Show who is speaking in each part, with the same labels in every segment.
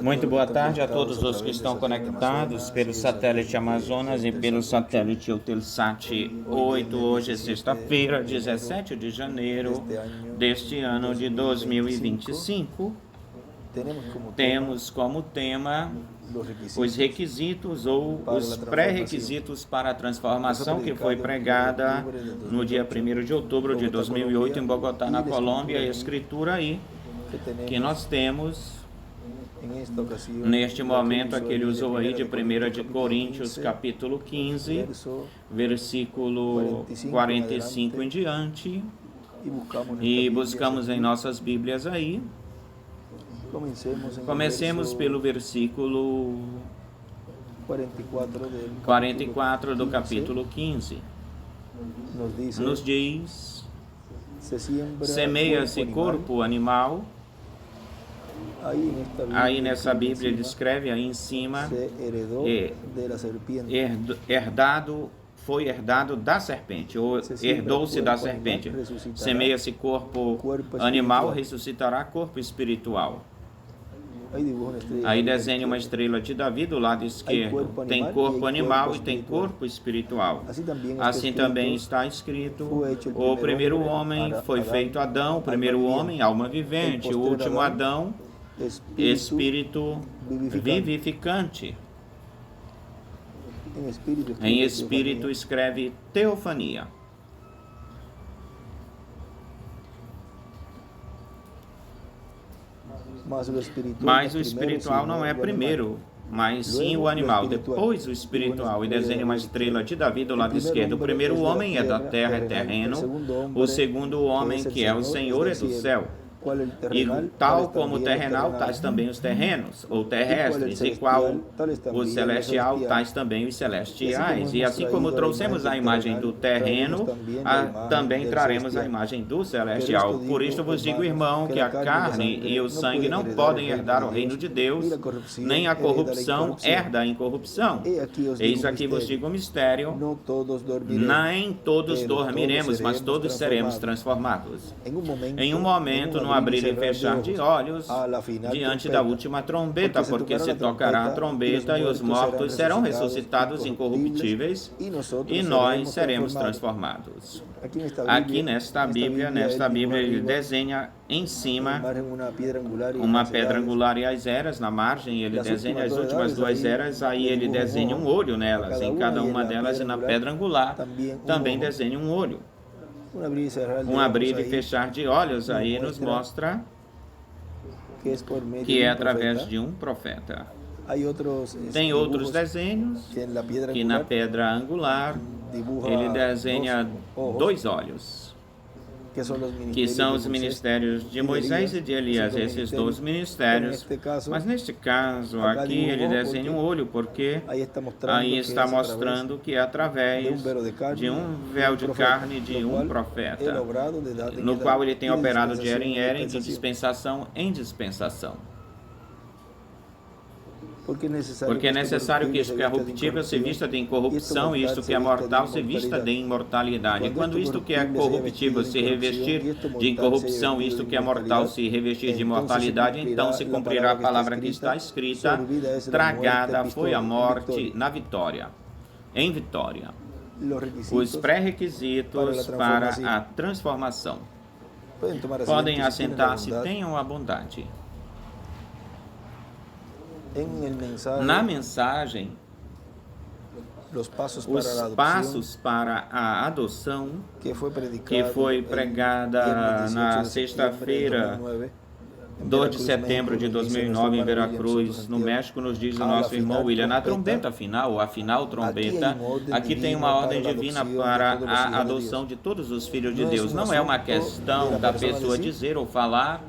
Speaker 1: Muito boa tarde a todos os que estão conectados pelo satélite Amazonas e pelo satélite Eutelsat 8. Hoje é sexta-feira, 17 de janeiro deste ano de 2025. Temos como tema os requisitos ou os pré-requisitos para a transformação que foi pregada no dia 1º de outubro de 2008 em Bogotá, na Colômbia. A escritura aí que nós temos neste momento, aqui ele usou aí de 1 de Coríntios, capítulo 15, versículo 45 em diante, e buscamos em nossas Bíblias aí. Comecemos pelo versículo 44 do capítulo 15. Nos diz: semeia-se corpo animal. Aí nessa Bíblia ele escreve aí em cima, foi herdado da serpente, ou herdou-se da serpente. Semeia-se corpo animal, ressuscitará corpo espiritual. Aí desenha uma estrela de Davi do lado esquerdo. Tem corpo animal e tem corpo espiritual. Assim também está escrito: o primeiro homem foi feito Adão, o primeiro homem, alma vivente, o último Adão, espírito vivificante. Em espírito escreve teofania. Mas o espiritual não é primeiro, mas sim o animal, depois o espiritual. E desenha uma estrela de Davi do lado esquerdo. O primeiro homem é da terra, é terreno. O segundo homem, que é o Senhor, é do céu. E tal como o terrenal, tais também os terrenos, ou terrestres, e qual o celestial, tais também os celestiais. E assim como trouxemos a imagem do terreno, também traremos a imagem do celestial. Por isto vos digo, irmão, que a carne e o sangue não podem herdar o reino de Deus, nem a corrupção herda a incorrupção. Eis aqui vos digo um mistério: nem todos dormiremos, mas todos seremos transformados. Em um momento, no abrir e fechar de olhos, diante da última trombeta, porque se tocará a trombeta e os mortos serão ressuscitados incorruptíveis e nós seremos transformados. Aqui nesta Bíblia ele desenha em cima uma pedra angular e as eras na margem. Ele desenha as últimas duas eras, aí ele desenha um olho nelas, em cada uma delas, e na pedra angular também desenha um olho. Um abrir e fechar de olhos aí nos mostra que é através de um profeta. Tem outros desenhos que na pedra angular ele desenha dois olhos, que são os ministérios de Moisés e de Elias, esses dois ministérios. Mas neste caso aqui ele desenha um olho, porque aí está mostrando que é através de um véu de carne de um profeta, no qual ele tem operado de era em era, de dispensação em dispensação. Porque é necessário que isto que é corruptível se vista de incorrupção, e isto que é mortal se vista de imortalidade. E quando isto que é corruptível se revestir de incorrupção, isto que é mortal se revestir de imortalidade, então se cumprirá a palavra que está escrita: tragada foi a morte na vitória, em vitória. Os pré-requisitos para a transformação. Podem assentar-se, tenham a bondade. Na mensagem, os passos para a adoção, que foi pregada na sexta-feira, 2 de setembro de 2009, em Veracruz, no México, nos diz o nosso irmão William, na trombeta final, a final trombeta, aqui tem uma ordem divina para a adoção de todos os filhos de Deus. Não é uma questão da pessoa dizer ou falar: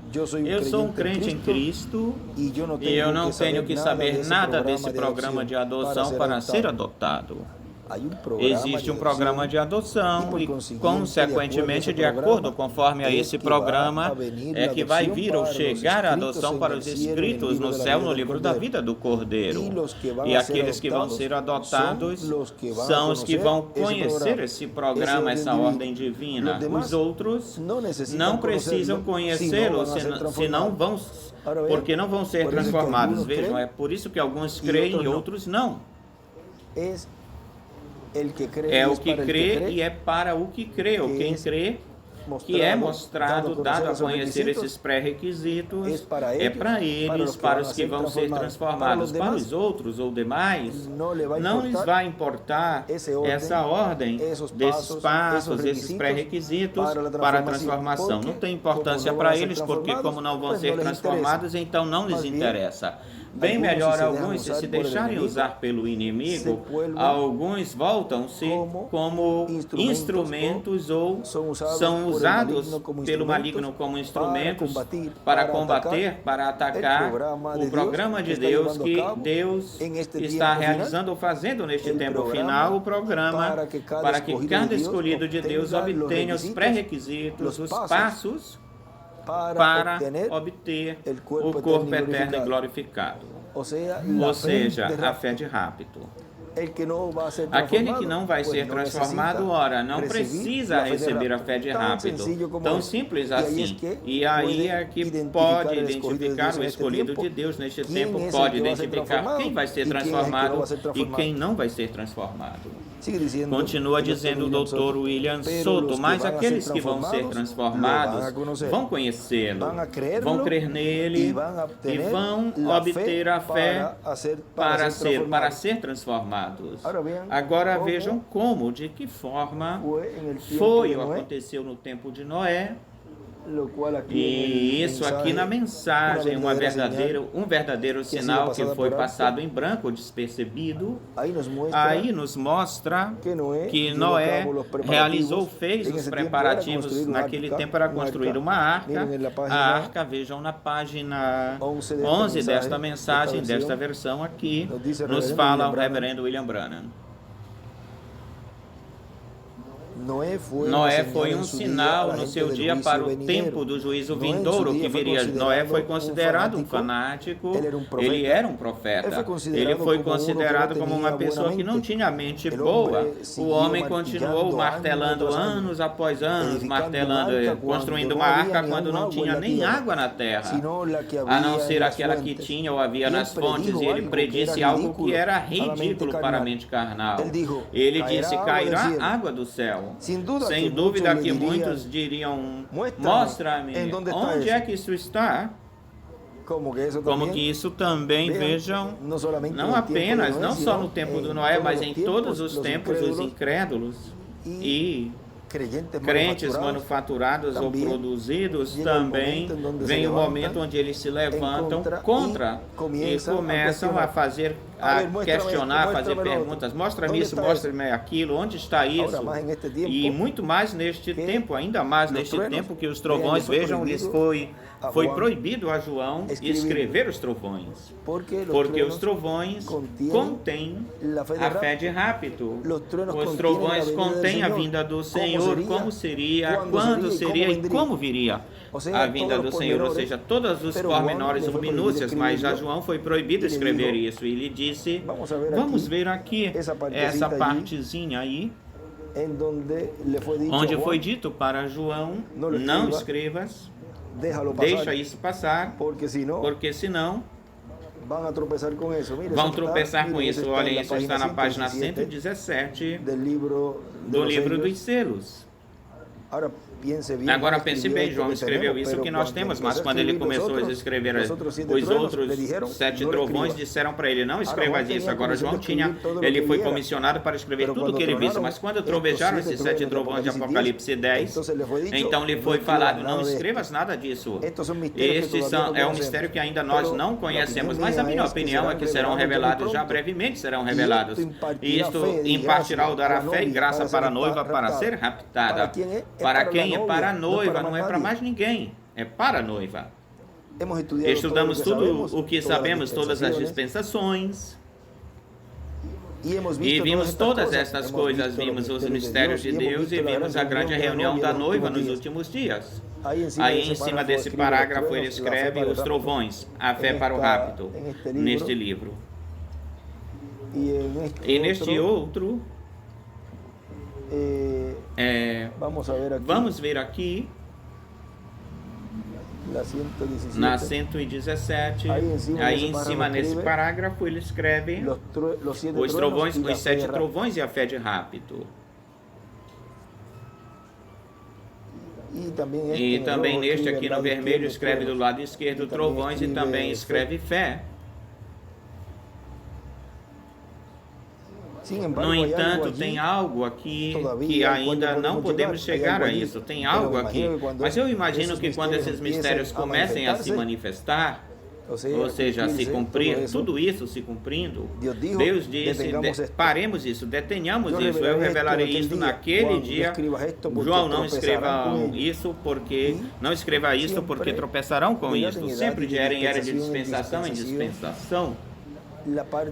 Speaker 1: eu sou um crente em Cristo e eu não tenho que saber nada desse programa de adoção para ser adotado. Existe um programa de adoção e, consequentemente, de acordo conforme a esse programa, é que vai vir ou chegar a adoção para os inscritos no céu no livro da vida do Cordeiro. E aqueles que vão ser adotados são os que vão conhecer esse programa, essa ordem divina. Os outros não precisam conhecê-lo, senão vão, porque não vão ser transformados. Vejam, é por isso que alguns creem e outros não. É o que crê e é para o que crê. Ou quem crê, que é mostrado, dado a conhecer esses pré-requisitos, é para eles, para os que vão ser transformados. Para os outros ou demais, não lhes vai importar essa ordem desses passos, esses pré-requisitos para a transformação. Não tem importância para eles, porque como não vão ser transformados, então não lhes interessa. Bem melhor alguns, se deixarem usar pelo inimigo, alguns voltam-se como instrumentos ou são usados pelo maligno como instrumentos para combater, para atacar o programa de Deus que Deus está realizando ou fazendo neste tempo final, o programa para que cada escolhido de Deus obtenha os pré-requisitos, os passos para obter o corpo eterno e glorificado. Ou seja, a fé de rapto. Aquele que não vai ser transformado, ora, não precisa receber a fé de rápido. Tão simples assim. E aí é que pode identificar o escolhido de Deus neste tempo, pode identificar quem vai ser transformado e quem não vai ser transformado. Continua dizendo o Dr. William Soto, mas aqueles que vão ser transformados vão conhecê-lo, vão crer nele e vão obter a fé para ser transformados. Agora vejam como, de que forma foi ou aconteceu no tempo de Noé. E isso aqui na mensagem, um verdadeiro sinal que foi passado em branco, despercebido. Aí nos mostra que Noé fez os preparativos naquele tempo para construir uma arca. A arca, vejam na página 11 desta mensagem, desta versão aqui, nos fala o reverendo William Branham. Noé foi um sinal no seu dia para o tempo do juízo vindouro que viria. Noé foi considerado um fanático, ele era um profeta. Ele foi considerado como uma pessoa que não tinha mente boa. O homem continuou martelando anos após anos, construindo uma arca quando não tinha nem água na terra, a não ser aquela que tinha ou havia nas fontes, e ele predisse algo que era ridículo para a mente carnal. Ele disse: cairá água do céu. Sem dúvida que muitos diriam: mostra-me onde é que isso está. Como que isso também, vejam, não apenas, não só no tempo do Noé, mas em todos os tempos, os incrédulos e crentes manufaturados ou produzidos, também vem o momento onde eles se levantam contra e começam a questionar, a fazer perguntas. Mostra-me isso, mostra-me aquilo, onde está isso? E muito mais neste tempo, ainda mais neste tempo que os trovões, vejam, lhes foi proibido a João escrever os trovões, porque os trovões contêm a fé de rapto. Os trovões contêm a vinda do Senhor, como seria, quando seria e como viria a vinda do Senhor, ou seja, todos os pormenores ou minúcias, mas a João foi proibido escrever isso, e ele disse: vamos ver aqui essa partezinha aí, onde foi dito para João: não escrevas, deixa isso passar, porque senão vão tropeçar com isso. Olhem, isso está na página 117 do livro dos selos. Agora pense bem, João escreveu isso que nós temos, mas quando ele começou a escrever os outros 7 trovões, disseram para ele: não escrevas isso. Agora João ele foi comissionado para escrever tudo o que ele visse, mas quando trovejaram esses 7 trovões de Apocalipse 10, então lhe foi falado: não escrevas nada disso. É um mistério que ainda nós não conhecemos, mas a minha opinião é que serão revelados, já brevemente serão revelados. E isto impartirá ou dará fé e graça para a noiva para ser raptada. Para quem? É para a noiva, não é para mais ninguém, é para a noiva. Estudamos tudo o que sabemos, todas as dispensações. E vimos todas estas coisas, vimos os mistérios de Deus e vimos a grande reunião da noiva nos últimos dias. Aí em cima desse parágrafo ele escreve os trovões, a fé para o rapto, neste livro. E neste outro, vamos ver aqui, na 117, aí em cima nesse parágrafo ele escreve os trovões, os 7 trovões e a fé de rapto. E também neste aqui no vermelho escreve do lado esquerdo trovões e também escreve fé. No entanto, tem algo aqui que ainda não podemos chegar a isso. Tem algo aqui. Mas eu imagino que quando esses mistérios comecem a se manifestar, ou seja, a se cumprir, tudo isso se cumprindo, Deus disse, paremos isso, detenhamos isso, eu revelarei isso naquele dia. João, não escreva isso porque, não escreva isso porque tropeçarão com isso. Sempre de era em era, de dispensação em dispensação.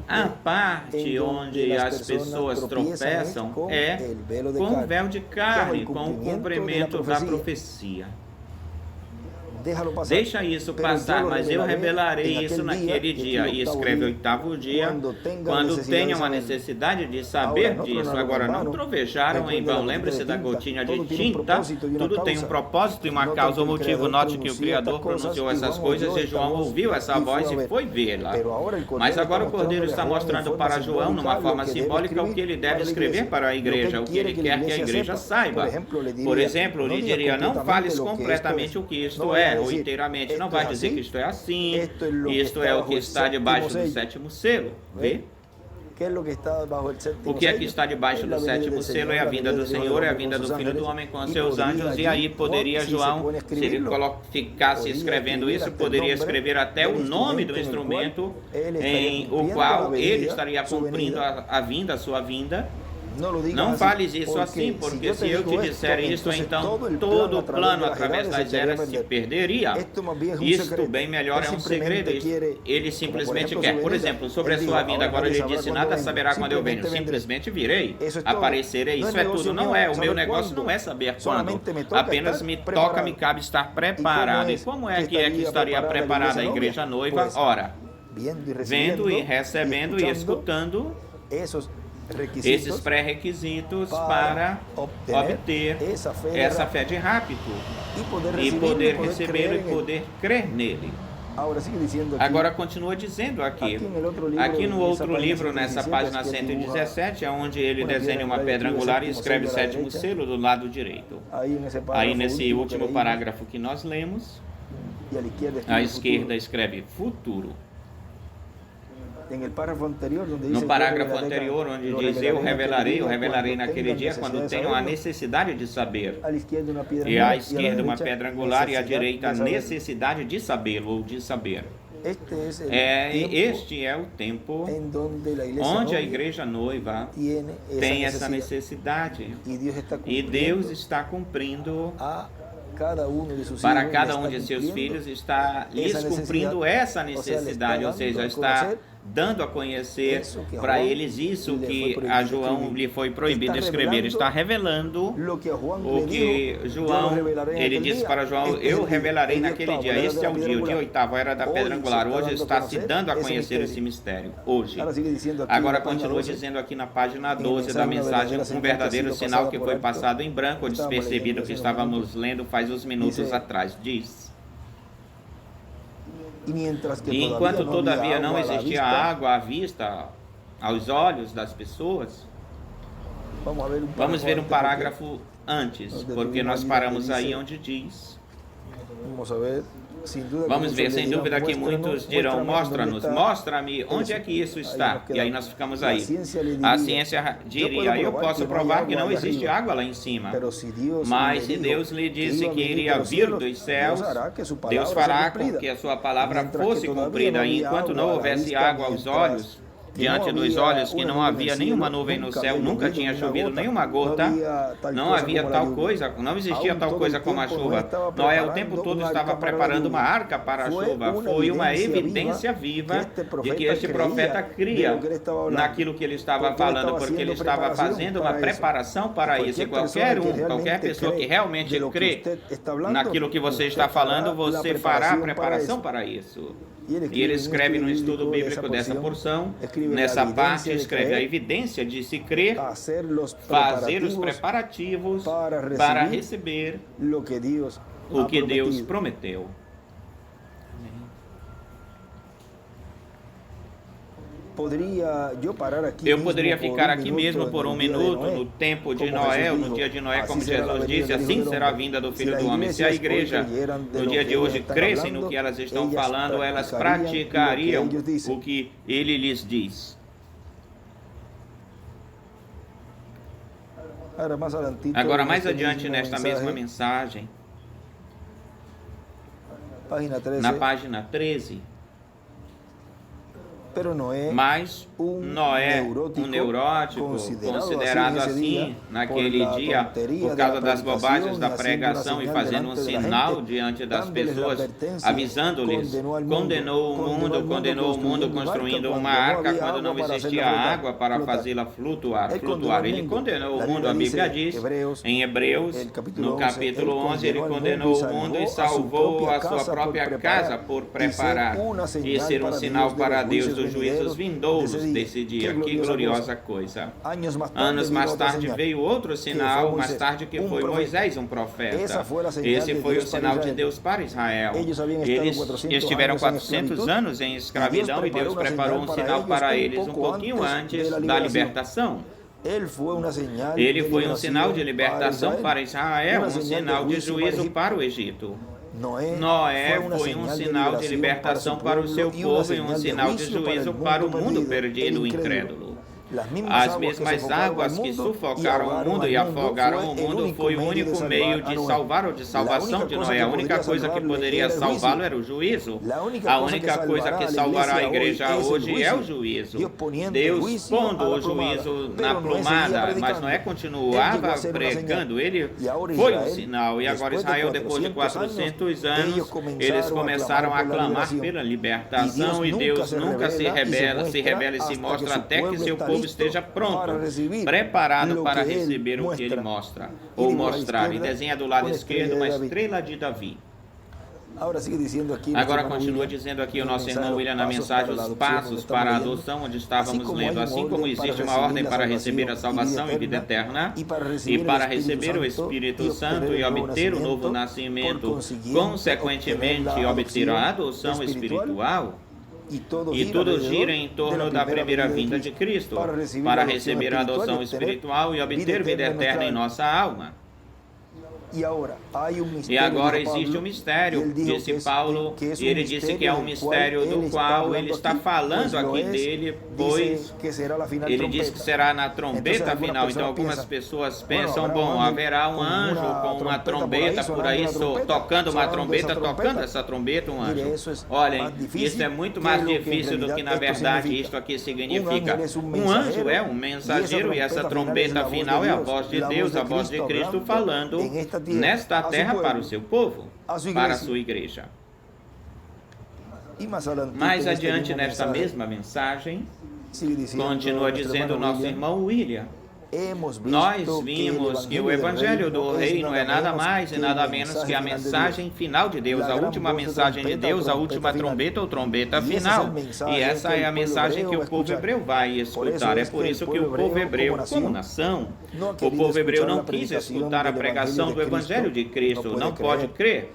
Speaker 1: A parte onde as pessoas tropeçam é com o véu de carne, com o cumprimento da profecia. Deixa isso passar, mas eu revelarei isso naquele dia. E escreve o 8º dia, quando tenham a necessidade de saber disso. Agora, não trovejaram em vão. Lembre-se da gotinha de tinta. Tudo tem um propósito e uma causa ou motivo. Note que o Criador pronunciou essas coisas e João ouviu essa voz e foi vê-la. Mas agora o Cordeiro está mostrando para João, numa forma simbólica, o que ele deve escrever para a igreja, o que ele quer que a igreja saiba. Por exemplo, ele diria, não fales completamente o que isto é, ou inteiramente, não vai dizer que isto é assim, isto é o que está debaixo do 7º selo, vê? O que é que está debaixo do 7º selo é a vinda do Senhor, é a vinda do Filho do Homem com seus anjos, e aí poderia João, se ele ficasse escrevendo isso, poderia escrever até o nome do instrumento em o qual ele estaria cumprindo a vinda, a sua vinda. Não fales isso assim, porque se eu te disser isso, então todo o plano através das eras se perderia. Isto bem melhor é um segredo. Ele simplesmente quer. Por exemplo, sobre a sua vinda, agora ele disse, nada saberá quando eu venho. Simplesmente virei, aparecerei. Isso é tudo. Não é. O meu negócio não é saber quando. Apenas me toca, me cabe estar preparado. E como é que estaria preparada a igreja noiva? Ora, vendo e recebendo e escutando esses pré-requisitos para obter essa fé de rapto e poder recebê-lo e poder crer nele. Agora continua dizendo aqui no outro livro, nessa página 117, é onde ele desenha uma pedra angular e escreve o 7º selo do lado direito. Aí nesse último parágrafo que nós lemos, à esquerda escreve futuro. No parágrafo anterior, onde diz, eu revelarei naquele dia quando tenho a necessidade de saber. E à esquerda uma pedra angular e à direita a necessidade de sabê-lo ou de saber. Este é o tempo onde a igreja noiva tem essa necessidade. E Deus está cumprindo para cada um de seus filhos, está lhes cumprindo essa necessidade, ou seja, está dando a conhecer para eles isso que a João lhe foi proibido de escrever. Está revelando o que João, ele disse para João, eu revelarei naquele dia. Este é o dia 8º era da pedra angular. Hoje está se dando a conhecer esse mistério. Hoje. Agora continua dizendo aqui na página 12 da mensagem, um verdadeiro sinal que foi passado em branco ou despercebido que estávamos lendo faz uns minutos atrás. Diz: e enquanto todavia não existia água à vista, aos olhos das pessoas, vamos ver um parágrafo antes, porque nós paramos aí onde diz. Vamos ver, sem dúvida que muitos dirão, mostra-nos, mostra-me onde é que isso está. E aí nós ficamos aí. A ciência diria, eu posso provar que não existe água lá em cima. Mas se Deus lhe disse que iria vir dos céus, Deus fará com que a sua palavra fosse cumprida. E enquanto não houvesse água aos olhos, diante dos olhos, que não havia nenhuma nuvem no céu, nunca tinha chovido nenhuma gota, não havia tal coisa, não existia tal coisa como a chuva. Noé o tempo todo estava preparando uma arca para a chuva. Foi uma evidência viva de que este profeta cria naquilo que ele estava falando, porque ele estava fazendo uma preparação para isso. E qualquer pessoa que realmente crê naquilo que você está falando, você fará a preparação para isso. E ele escreve no estudo bíblico dessa porção, nessa parte, escreve a evidência de se crer, fazer os preparativos para receber o que Deus prometeu. Eu poderia ficar aqui mesmo por um minuto, no tempo de Noé, ou no dia de Noé, como Jesus disse, assim será a vinda do Filho do Homem. Se a igreja, no dia de hoje, crescem no que elas estão falando, elas praticariam o que ele lhes diz. Agora, mais adiante, nesta mesma mensagem, na página 13, mas Noé, um neurótico, considerado assim naquele dia, por causa das bobagens da pregação e fazendo um sinal diante das pessoas, avisando-lhes, condenou o mundo construindo uma arca quando não existia água para fazê-la flutuar. Ele condenou o mundo, a Bíblia diz, em Hebreus, no capítulo 11, ele condenou o mundo e salvou a sua própria casa por preparar e ser um sinal para Deus dos juízos vindouros desse dia. Que gloriosa coisa. Anos mais tarde veio outro sinal, mais tarde, que foi Moisés, um profeta. Esse foi o sinal de Deus para Israel. Eles estiveram 400 anos em escravidão e Deus preparou um sinal para eles um pouquinho antes da libertação. Ele foi um sinal de libertação para Israel, um sinal de juízo para o Egito. Noé foi um sinal de libertação para o seu povo e um sinal de juízo para o mundo perdido e incrédulo. As mesmas águas que sufocaram o mundo e afogaram o mundo foi o único meio de salvar ou de salvação de Noé. A única coisa que poderia salvá-lo era o juízo. A única coisa que salvará a igreja hoje é o juízo. Deus pondo o juízo na plumada, mas Noé continuava pregando. Ele foi um sinal. E agora Israel, depois de 400 anos, eles começaram a clamar pela libertação e Deus nunca se revela e se mostra até que seu povo esteja pronto, preparado para receber o que ele mostra, ou mostrar. E desenha do lado esquerdo uma estrela de Davi. Agora continua dizendo aqui o nosso irmão William na mensagem os passos para a adoção, onde estávamos lendo. Assim como existe uma ordem para receber a salvação e vida eterna, e para receber o Espírito Santo e obter o novo nascimento, consequentemente obter a adoção espiritual, e tudo gira em torno da primeira vinda de Cristo, para receber a adoção espiritual e obter vida eterna em nossa alma. E agora existe um mistério, disse Paulo, e ele disse que é um mistério do qual ele está falando aqui dele, pois ele diz que será na trombeta final. Então algumas pessoas pensam, bom, haverá um anjo com uma trombeta por aí, tocando uma trombeta, tocando essa trombeta, um anjo. Olhem, isso é muito mais difícil do que na verdade isto aqui significa. Um anjo é um mensageiro e essa trombeta final é a voz de Deus, a voz de Cristo falando nesta terra para o seu povo, para a sua igreja. Mais adiante nesta mesma mensagem, continua dizendo o nosso irmão William, nós vimos que o Evangelho do Reino é nada mais e nada menos que a mensagem final de Deus, a última mensagem de Deus, a última trombeta ou trombeta final. E essa é a mensagem que o povo hebreu vai escutar. É por isso que o povo hebreu, como nação, o povo hebreu não quis escutar a pregação do Evangelho de Cristo, não pode crer.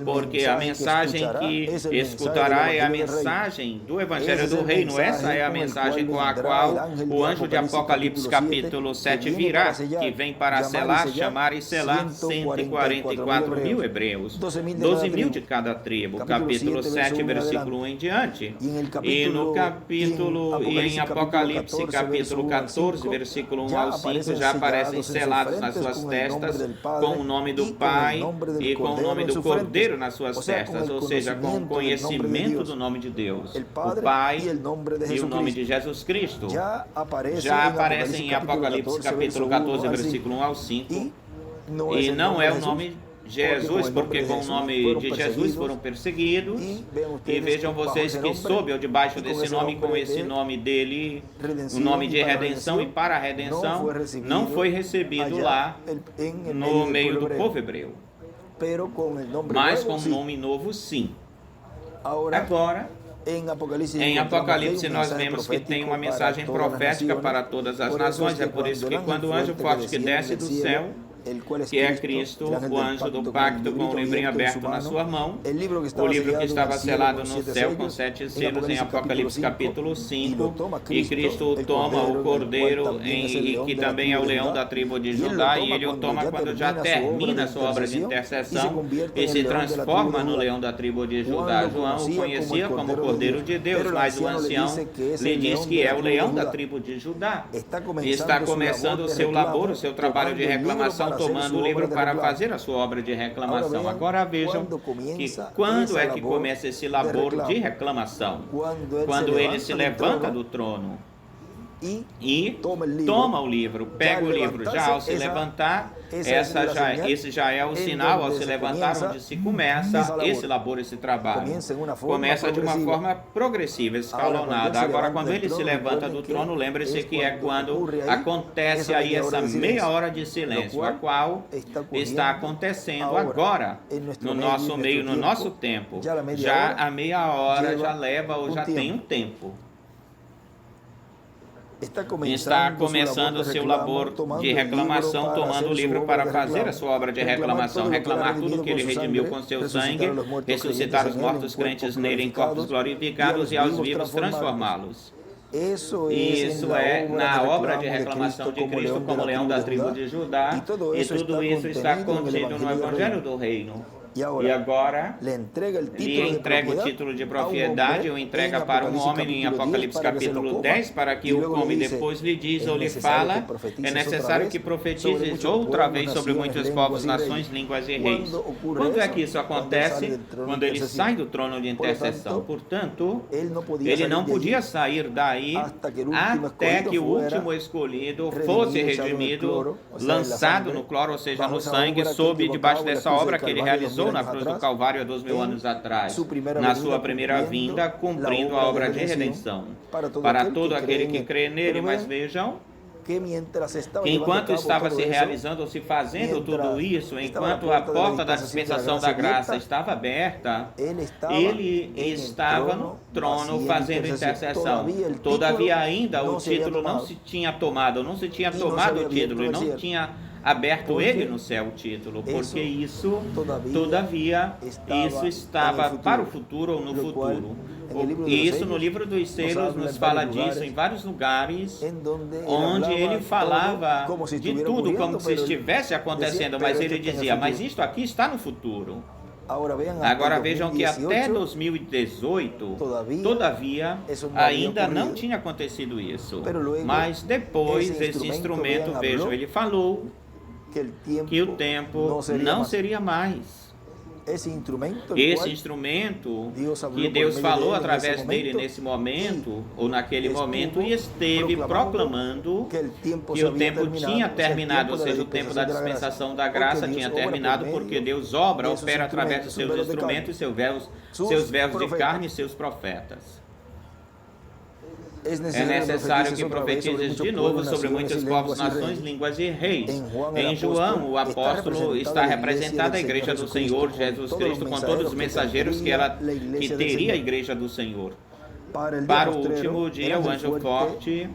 Speaker 1: Porque a mensagem que escutará é a mensagem do Evangelho do Reino. Essa é a mensagem com a qual o anjo de Apocalipse capítulo 7 virá, que vem para selar, chamar e selar 144 mil hebreus, 12 mil de cada tribo, capítulo 7, versículo 1 em diante. E no capítulo, e em Apocalipse capítulo 14, versículo 1 ao 5, já aparecem selados nas suas testas com o nome do Pai e com o nome do Cordeiro cordeiro nas suas testas, ou seja, com o conhecimento do nome de Deus, o Pai e o nome de Jesus Cristo. Já aparecem em Apocalipse capítulo 14, versículo 1 ao 5, e não é o nome Jesus, porque com o nome de Jesus foram perseguidos, e vejam vocês que sob ou debaixo desse nome, com esse nome dele, o nome de redenção e para a redenção, não foi recebido lá no meio do povo hebreu, mas com um nome novo sim. Agora, em Apocalipse nós vemos que tem uma mensagem profética para todas as nações. É por isso que quando o anjo forte que desce do céu, que é Cristo, o anjo do pacto, com o livrinho aberto na sua mão, o livro que estava selado no céu com 7 selos, em Apocalipse capítulo 5, e Cristo o toma, o cordeiro, e que também é o leão da tribo de Judá, e ele o toma quando já termina a sua obra de intercessão e se transforma no leão da tribo de Judá. João o conhecia como o Cordeiro de Deus, mas o ancião lhe diz que é o leão da tribo de Judá. Está começando o seu labor, o seu trabalho de reclamação, tomando o livro para fazer a sua obra de reclamação. Agora vejam que quando é que começa esse labor de reclamação? Quando ele se levanta do trono e toma o livro, pega o livro. Já ao se levantar, esse já é o sinal, ao se levantar, onde se começa esse labor, esse trabalho. Começa de uma forma progressiva, escalonada. Agora, quando ele se levanta do trono, lembre-se que é quando acontece aí essa meia hora de silêncio, a qual está acontecendo agora, no nosso meio, no nosso tempo. Já a meia hora já leva ou já tem um tempo. Está começando o seu labor de reclamação, tomando o livro para fazer a sua obra de reclamação, reclamar tudo que ele redimiu com seu sangue, ressuscitar os mortos crentes nele em corpos glorificados e aos vivos transformá-los. Isso é na obra de reclamação de Cristo como leão da tribo de Judá, e tudo isso está contido no Evangelho do Reino. E agora, lhe entrega o título de propriedade, o entrega para um homem em Apocalipse capítulo 10, para que o come e depois lhe diz ou lhe fala, é necessário que profetizes outra vez sobre muitos povos, nações, línguas e reis. Quando é que isso acontece? Quando ele sai do trono de intercessão. Portanto, ele não podia sair daí até que o último escolhido fosse redimido, lançado no cloro, ou seja, no sangue, sob debaixo dessa obra que ele realizou na cruz do Calvário há 2000 anos atrás, na sua primeira vinda, cumprindo a obra de redenção para todo aquele que crê nele. Mas vejam que enquanto estava se realizando ou se fazendo tudo isso, enquanto a porta da dispensação da graça estava aberta, ele estava no trono fazendo intercessão. Todavia ainda o título não se tinha tomado, o título, e não tinha aberto ele no céu o título, porque isso, todavia, isso estava para o futuro ou no futuro. E isso no livro dos selos nos fala disso em vários lugares, onde ele falava de tudo como se estivesse acontecendo, mas ele dizia, mas isto aqui está no futuro. Agora vejam que até 2018, todavia, ainda não tinha acontecido isso. Mas depois, esse instrumento, vejam, ele falou que o tempo não seria mais. Esse instrumento que Deus falou através dele nesse momento, ou naquele momento, e esteve proclamando que o tempo tinha terminado, ou seja, o tempo da dispensação da graça tinha terminado, porque Deus opera através dos seus instrumentos, seus versos de carne e seus profetas. É necessário que profetizes de novo sobre muitos povos, nações, línguas e reis. Em João, o apóstolo está representada a igreja do Senhor Jesus Cristo, com todos os mensageiros que teria a igreja do Senhor. Para o último dia, o anjo forte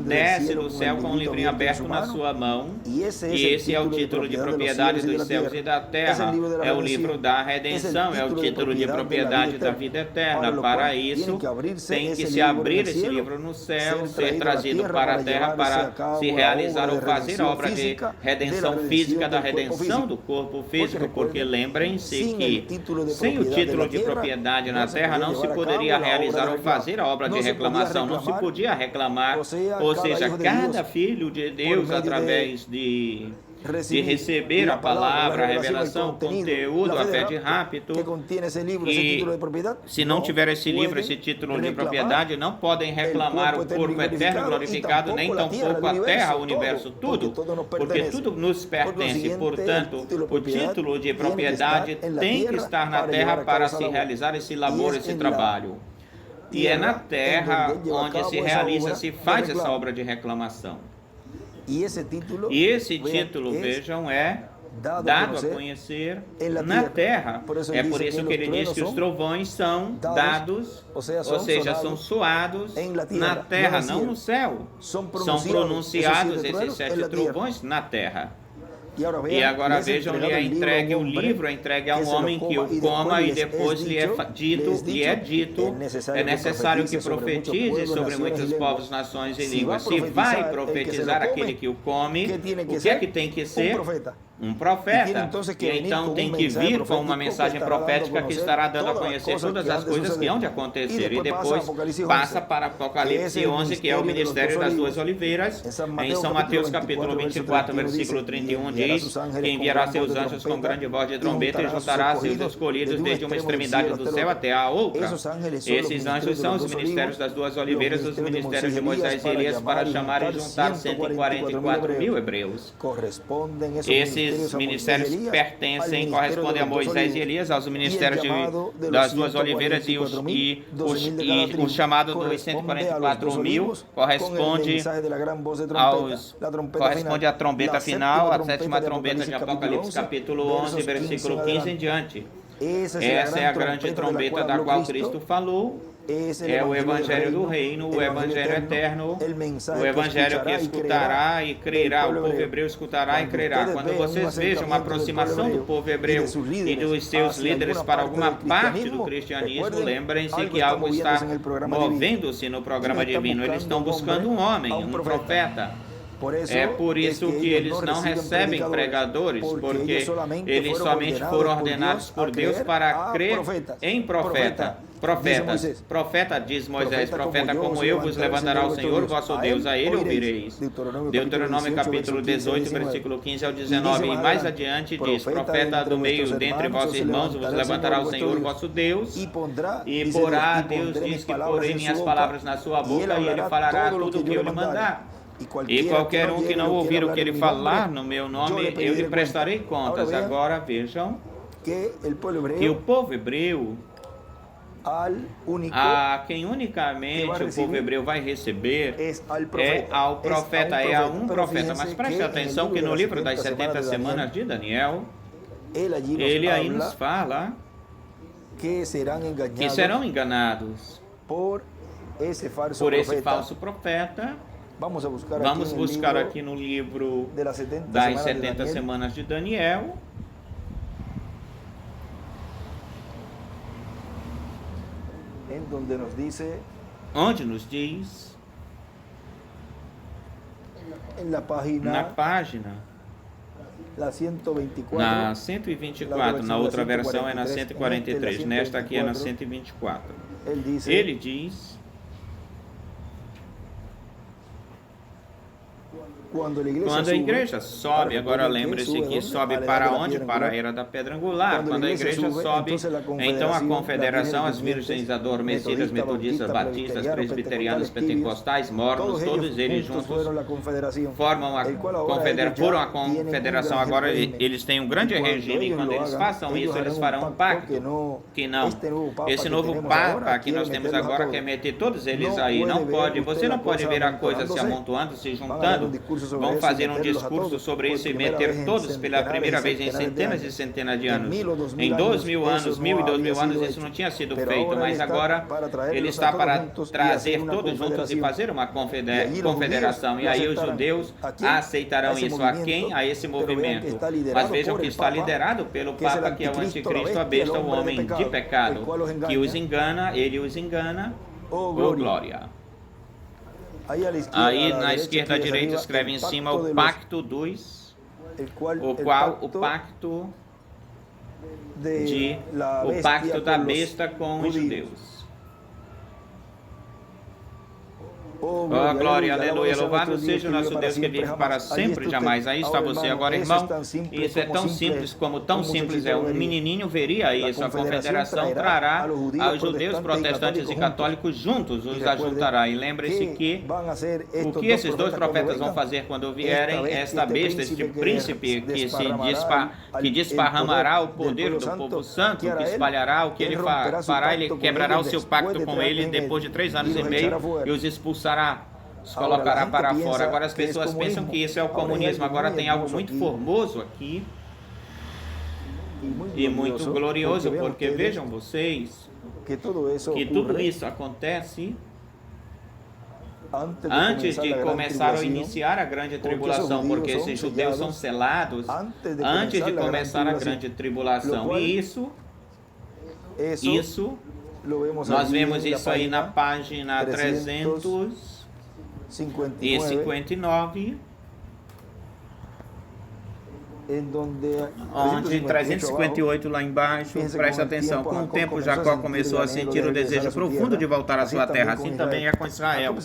Speaker 1: desce do céu com um livrinho aberto na sua mão, e esse é o título de propriedade dos céus e da terra, é o livro da redenção, é o título de propriedade da vida eterna. Para isso, tem que se abrir esse livro no céu, ser trazido para a terra para se realizar ou fazer a obra de redenção física, da redenção do corpo físico, porque lembrem-se que sem o título de propriedade na terra não se poderia realizar ou fazer a obra de reclamação, não se podia reclamar, ou seja, cada filho de Deus, através de de receber a palavra, a revelação, o conteúdo, a fé de rapto, e se não tiver esse livro, esse título de propriedade, não podem reclamar o corpo eterno glorificado, nem tampouco a terra, o universo, tudo, porque tudo nos pertence. Portanto, o título de propriedade tem que estar na terra para se realizar esse labor, esse trabalho. E é na terra onde se realiza, se faz essa obra de reclamação. E esse título, vejam, é dado a conhecer na terra. É por isso que ele diz que os trovões são dados, ou seja, são soados na terra, não no céu. São pronunciados esses 7 trovões na terra. E agora vejam, lhe é entregue o livro, é entregue a um homem que o coma, e depois lhe é dito, é necessário que profetize sobre muitos povos, nações e línguas. Se vai profetizar aquele que o come, o que é que tem que ser? Um profeta. E então tem que vir com uma mensagem profética que estará dando a conhecer todas as coisas que hão de acontecer. E depois passa para Apocalipse 11, que é o ministério das 2 oliveiras. Em São Mateus capítulo 24, versículo 31, diz que enviará seus anjos com grande voz de trombeta e juntará seus escolhidos desde uma extremidade do céu até a outra. Esses anjos são os ministérios das 2 oliveiras, os ministérios de Moisés e Elias, para chamar e juntar 144 mil hebreus. Esses ministérios correspondem a Moisés e Elias, aos ministérios das 2 oliveiras, e o chamado dos 144 mil corresponde à trombeta final, a 7ª trombeta de Apocalipse capítulo 11, versículo 15 em diante. Essa é a grande trombeta da qual Cristo falou. É o Evangelho do Reino, o Evangelho eterno, o Evangelho que escutará e crerá. O povo hebreu escutará e crerá. Quando vocês vejam uma aproximação do povo hebreu e dos seus líderes para alguma parte do cristianismo, lembrem-se que algo está movendo-se no programa divino. Eles estão buscando um homem, um profeta. É por isso que eles não recebem pregadores, porque eles somente foram ordenados por Deus para crer em profetas. Profeta, diz Moisés, profeta como eu vos levantará o Senhor vosso Deus, a ele ouvireis. Deuteronômio capítulo 18, versículo 15 ao 19. E mais adiante diz, profeta do meio dentre vossos irmãos vos levantará o Senhor vosso Deus, e porá, Deus diz que porei minhas palavras na sua boca, e ele falará tudo o que eu lhe mandar. E qualquer um que não ouvir o que ele falar no meu nome, eu lhe prestarei contas. Agora vejam que o povo hebreu, a quem unicamente o povo hebreu vai receber é ao profeta, é a um profeta. Mas preste atenção que no livro das 70 semanas de Daniel, ele aí nos fala que serão enganados por esse falso profeta. Vamos buscar aqui no livro das 70 semanas de Daniel. Onde nos diz, na página, na 124, na outra versão é na 143, nesta aqui é na 124. Ele diz: quando a igreja sobe, agora lembre-se que sobe para onde? Para a era da pedra angular. Quando a igreja sobe, então a confederação, as virgens adormecidas, metodistas, batistas, presbiterianos, pentecostais, mormons, todos eles juntos foram a confederação. Agora eles têm um grande regime, e quando eles façam isso, eles farão um pacto. Que não, esse novo papa que nós temos agora quer meter todos eles aí. Não pode, você não pode ver a coisa se amontoando, se juntando. Vão fazer um discurso sobre isso e meter todos pela primeira vez em centenas e centenas de anos. Em 2000 anos, 1000 e 2000 anos, isso não tinha sido feito, mas agora ele está para trazer todos juntos e fazer uma confederação. E aí os judeus aceitarão isso. A quem? A esse movimento. Mas vejam que está liderado pelo Papa, que é o anticristo, a besta, o homem de pecado, que os engana, ele os engana. Oh, glória! Aí na esquerda, à direita, escreve em cima o pacto dos, o pacto da besta com os judeus. Oh, glória, aleluia, louvado seja o nosso Deus que vive para sempre, jamais. Aí está você agora, irmão. Isso é tão simples como tão simples é. Um menininho veria isso. A confederação trará aos judeus, protestantes e católicos juntos, os ajuntará. E lembre-se que o que esses dois profetas vão fazer quando vierem, esta besta, este príncipe que desparramará o poder do povo santo, que espalhará o que ele fará, ele quebrará o seu pacto com ele depois de 3 anos e meio e os expulsará, os colocará para fora. Agora as pessoas pensam que isso é o comunismo. Agora tem algo muito formoso aqui e muito glorioso, porque vejam vocês que tudo isso acontece antes de começar a iniciar a grande tribulação, porque esses judeus são selados antes de começar a grande tribulação. E isso nós vemos isso aí na página 359, onde 358 lá embaixo, presta atenção, com o tempo Jacó começou a sentir o desejo profundo de voltar à sua terra, assim também é com Israel.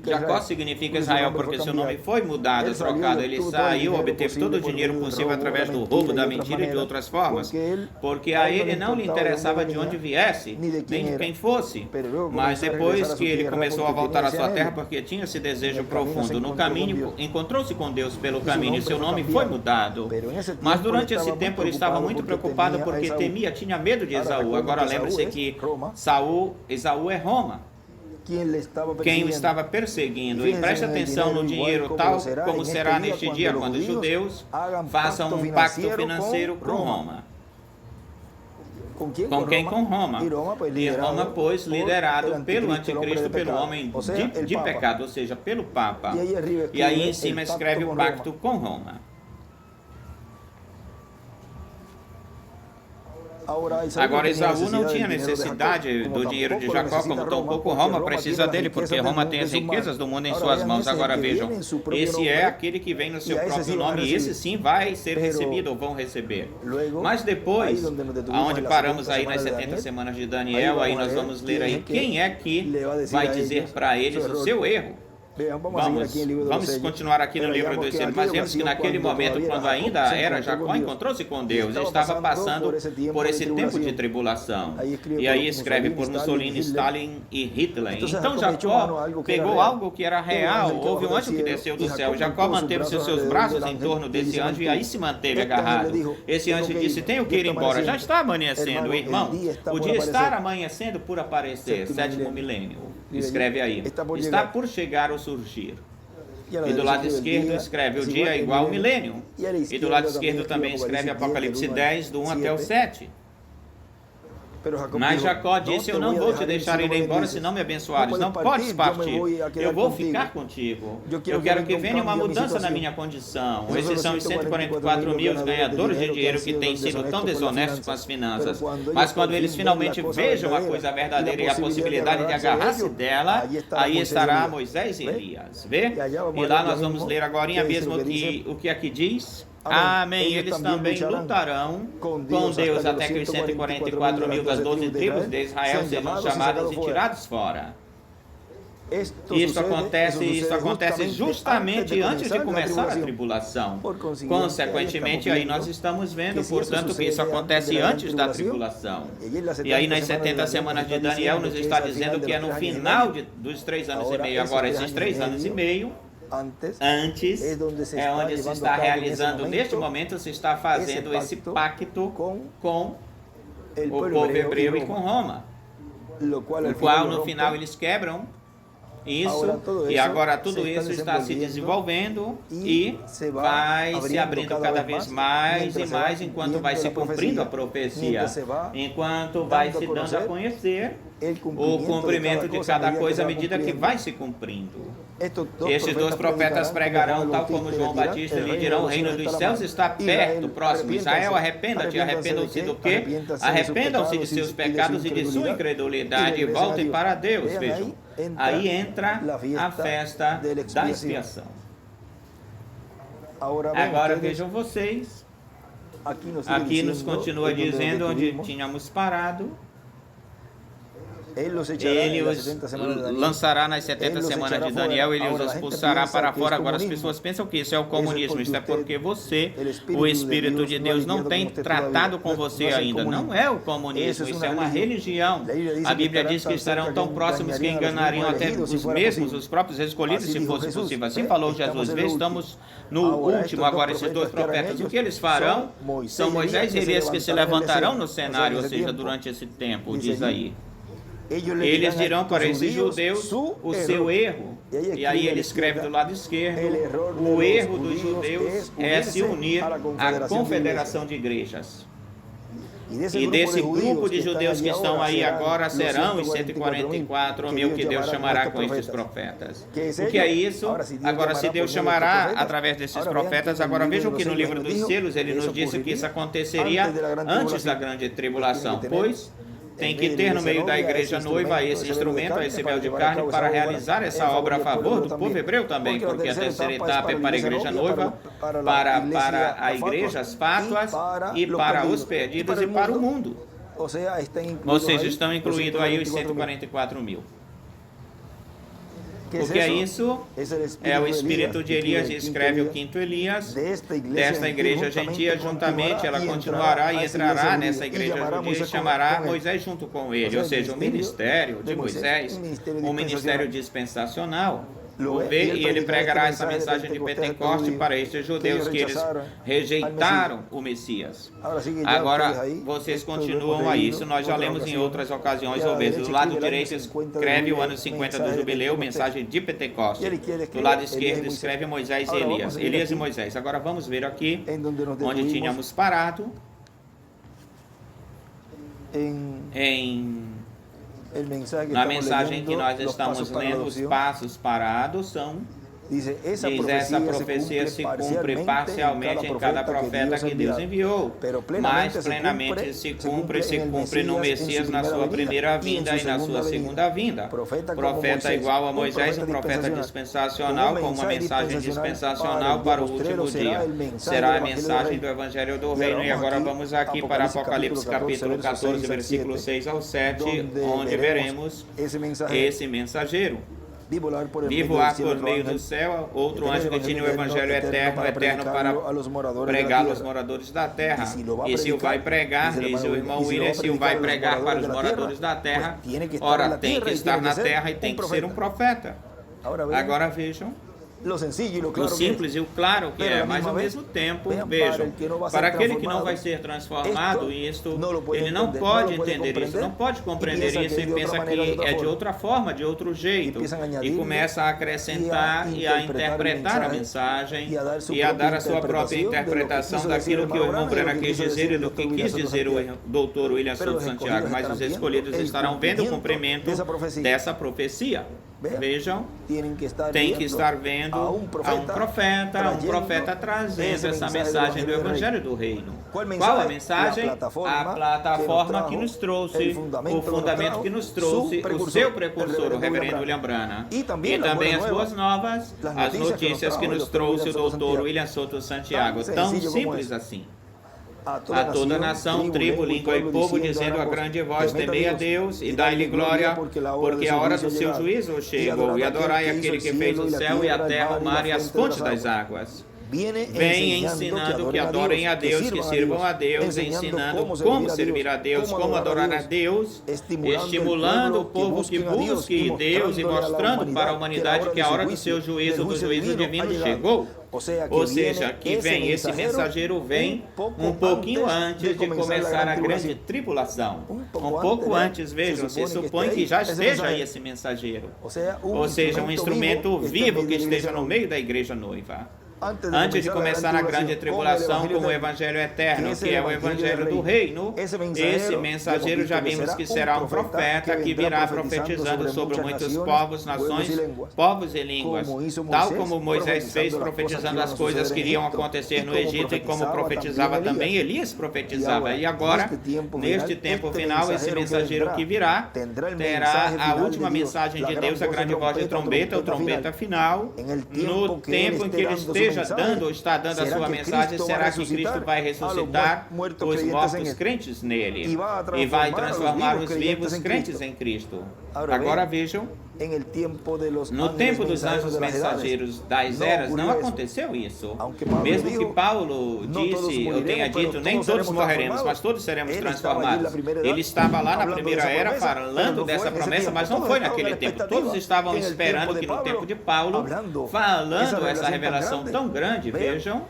Speaker 1: Jacó significa Israel porque seu nome foi mudado, trocado, ele saiu, obteve todo o dinheiro possível através do roubo, da mentira e de outras formas, porque a ele não lhe interessava de onde viesse, nem de quem fosse, mas depois que ele começou a voltar à sua terra, porque tinha esse desejo profundo, no caminho, encontrou-se com Deus pelo caminho e seu nome foi mudado. Mas durante esse tempo ele estava muito preocupado porque temia, tinha medo de Esaú. Agora lembre-se que Esaú é Roma, quem o estava perseguindo. E preste atenção no dinheiro, tal como será neste dia, quando os judeus façam um pacto financeiro com Roma. Com quem? Com Roma. E Roma, pois, liderado pelo anticristo, pelo homem de pecado, ou seja, pelo Papa. E aí em cima escreve o pacto com Roma. Agora Esaú não tinha necessidade do dinheiro de Jacó, como tampouco Roma precisa dele, porque Roma tem as riquezas do mundo em suas mãos. Agora vejam, esse é aquele que vem no seu próprio nome, e esse sim vai ser recebido ou vão receber. Mas depois, aonde paramos aí nas 70 semanas de Daniel, aí nós vamos ler aí quem é que vai dizer para eles o seu erro. Vamos continuar aqui no livro dos Seres, mas vemos que naquele momento, quando ainda era Jacó, encontrou-se com Deus, estava passando por esse tempo de tribulação. E aí escreve por Mussolini, Stalin e Hitler. Então Jacó pegou algo que era real, houve um anjo que desceu do céu. Jacó manteve-se os seus braços em torno desse anjo e aí se manteve agarrado. Esse anjo disse, tenho que ir embora, já está amanhecendo, irmão. O dia está amanhecendo por aparecer, 7º milênio. Escreve aí, está por chegar ou surgir. E do lado esquerdo escreve o dia igual ao milênio. E do lado esquerdo também escreve Apocalipse 10, do 1 até o 7. Mas Jacó disse, eu não vou te deixar ir embora se não me abençoares. Não podes partir, eu vou ficar contigo. Eu quero que venha uma mudança na minha condição. Esses são os 144 mil ganhadores de dinheiro que têm sido tão desonestos com as finanças. Mas quando eles finalmente vejam a coisa verdadeira e a possibilidade de agarrar-se dela, aí estará Moisés e Elias. Vê? E lá nós vamos ler agora mesmo o que aqui diz. Amém. Eles também lutarão com Deus até que os 144 mil das 12 tribos de Israel sejam chamados e tirados fora. Isso acontece justamente antes de começar a tribulação. Consequentemente, aí nós estamos vendo, portanto, que isso acontece antes da tribulação. E aí nas 70 semanas de Daniel nos está dizendo que é no final dos 3 anos e meio. Agora, esses 3 anos e meio antes é onde se está realizando, neste momento se está fazendo esse pacto com o povo hebreu e com Roma, o qual no final eles quebram isso, e agora tudo isso está se desenvolvendo e vai se abrindo cada vez mais e mais enquanto vai se cumprindo a profecia, enquanto vai se dando a conhecer o cumprimento de cada coisa à medida que vai se cumprindo. Estes dois profetas pregarão, tal como João Batista, lhe dirão, o reino dos céus está perto, próximo. Israel, arrependa-te. Arrependam-se do quê? Arrependam-se de seus pecados e de sua incredulidade e voltem para Deus. Vejam, aí entra a festa da expiação. Agora vejam vocês, aqui nos continua dizendo onde tínhamos parado. Ele os lançará nas 70 semanas de Daniel, ele os expulsará para fora. Agora as pessoas pensam que isso é o comunismo. Isso é porque você, o Espírito de Deus, não tem tratado com você ainda. Não é o comunismo, isso é uma religião. A Bíblia diz que estarão tão próximos que enganariam até os mesmos, os próprios escolhidos, se fosse possível. Assim falou Jesus. Vê, estamos no último agora, esses dois profetas. O que eles farão? São Moisés e Elias que se levantarão no cenário, ou seja, durante esse tempo, diz aí. Eles dirão para esses judeus o seu erro. E aí ele escreve do lado esquerdo: o erro dos judeus é se unir à confederação de igrejas. E desse grupo de judeus que estão aí agora serão os 144 mil que Deus chamará com estes profetas. O que é isso? Agora, se Deus chamará através desses profetas, agora vejam que no livro dos selos ele nos disse que isso aconteceria antes da grande tribulação, pois tem que ter no meio da igreja noiva esse instrumento, esse véu de carne, para realizar essa obra a favor do povo hebreu também, porque a terceira etapa é para a igreja noiva, para a igreja, as fátuas, e para os perdidos e para o mundo. Vocês estão incluindo aí os 144 mil. O que é isso? É o espírito de Elias, escreve o quinto Elias, desta igreja gentia, juntamente ela continuará e entrará nessa igreja judia e chamará Moisés junto com ele, ou seja, o ministério de Moisés, um ministério dispensacional. E ele pregará essa mensagem de Pentecoste para estes judeus que eles rejeitaram o Messias. Agora, vocês continuam aí. Isso nós já lemos em outras ocasiões ou vezes. Do lado direito escreve o ano 50 do jubileu, mensagem de Pentecoste. Do lado esquerdo escreve Moisés e Elias. Elias e Moisés. Agora vamos ver aqui onde tínhamos parado. Na mensagem que nós estamos lendo, os passos parados são: diz, essa profecia se cumpre parcialmente em cada profeta que Deus enviou, mas plenamente se cumpre no Messias na sua primeira vinda e na sua segunda vinda. Profeta igual a Moisés, um profeta dispensacional com uma mensagem dispensacional para o último dia. Será a mensagem do Evangelho do Reino. E agora vamos aqui para Apocalipse capítulo 14, versículo 6 ao 7, onde veremos esse mensageiro vi voar por meio do céu outro anjo que tinha o evangelho eterno para pregá-lo aos moradores da terra. E se o vai pregar, diz o irmão William, se o vai pregar para os moradores da terra, ora, tem que estar na terra e tem que ser um profeta. Agora vejam o simples e o claro que é, mas ao mesmo tempo, vejam, para aquele que não vai ser transformado, isto, ele não pode entender isso, não pode compreender isso e pensa que é de outra forma, de outro jeito, e começa a acrescentar e a interpretar a mensagem e a dar a sua própria interpretação daquilo que o irmão Brena quis dizer e do que quis dizer o doutor William Souto Santiago, mas os escolhidos estarão vendo o cumprimento dessa profecia. Vejam, tem que estar vendo a um profeta trazendo essa mensagem do Evangelho do Reino. Qual a mensagem? A plataforma que nos trouxe, o fundamento que nos trouxe, o seu precursor, o reverendo William Branham. E também as boas novas, as notícias que nos trouxe o doutor William Souto Santiago. Tão simples assim. A toda nação, tribo, língua e povo, dizendo a grande voz: temei a Deus e dai-lhe glória, porque a hora do seu juízo chegou, e adorai aquele que fez o céu e a terra, o mar e as fontes das águas. Vem ensinando que adorem a Deus, que sirvam a Deus, ensinando como servir a Deus, como adorar a Deus, estimulando o povo que busque Deus e mostrando para a humanidade que a hora do seu juízo, do juízo divino, chegou. Ou seja, que vem, esse mensageiro vem um pouquinho antes de começar a grande tribulação. Um pouco antes, vejam, se supõe que já esteja aí esse mensageiro. Ou seja, um instrumento vivo que esteja no meio da igreja noiva. Antes de começar a grande tribulação com o Evangelho eterno, que é o Evangelho do Reino, esse mensageiro já vimos que será um profeta que virá profetizando sobre muitos povos, nações, povos e línguas, tal como Moisés fez profetizando as coisas que iriam acontecer no Egito e como profetizava também Elias profetizava. E agora, neste tempo final, esse mensageiro que virá terá a última mensagem de Deus, a grande voz de trombeta, o trombeta final, no tempo em que ele esteja esteja dando ou está dando a sua mensagem, será que Cristo vai ressuscitar os mortos crentes nele e vai transformar os vivos crentes em Cristo? Agora vejam, no tempo dos anjos mensageiros das eras não aconteceu isso. Mesmo que Paulo disse, eu tenha dito, nem todos morreremos, mas todos seremos transformados. Ele estava lá na primeira era falando dessa promessa, mas não foi naquele tempo. Todos estavam esperando que no tempo de Paulo, falando essa revelação tão grande, vejam,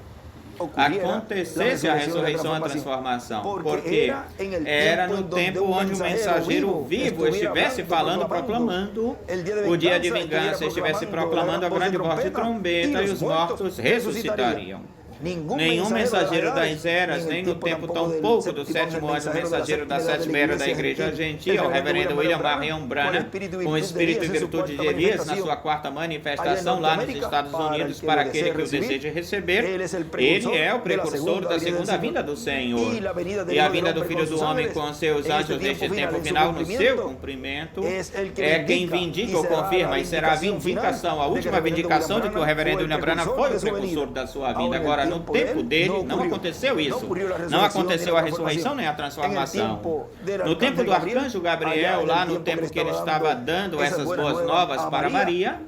Speaker 1: acontecesse a ressurreição, a transformação, porque era no tempo onde o mensageiro vivo estivesse falando, proclamando o dia de vingança, estivesse proclamando a grande voz de trombeta e os mortos ressuscitariam. Nenhum mensageiro das eras, nem no tempo tão pouco do sétimo anjo mensageiro da sétima era da igreja gentil, o reverendo William Marion Branham, com o espírito e virtude de Elias, na sua quarta manifestação lá nos Estados Unidos, para aquele que o deseje receber, ele é o precursor da segunda vinda do Senhor. E a vinda do Filho do Homem com seus anjos neste tempo final, no seu cumprimento, é quem vindica ou confirma, e será a vindicação, a última vindicação de que o reverendo William Branham foi o precursor da sua vinda. Agora, no tempo dele, não aconteceu isso. Não aconteceu a ressurreição nem a transformação. No tempo do arcanjo Gabriel, lá no tempo que ele estava dando essas boas novas para Maria,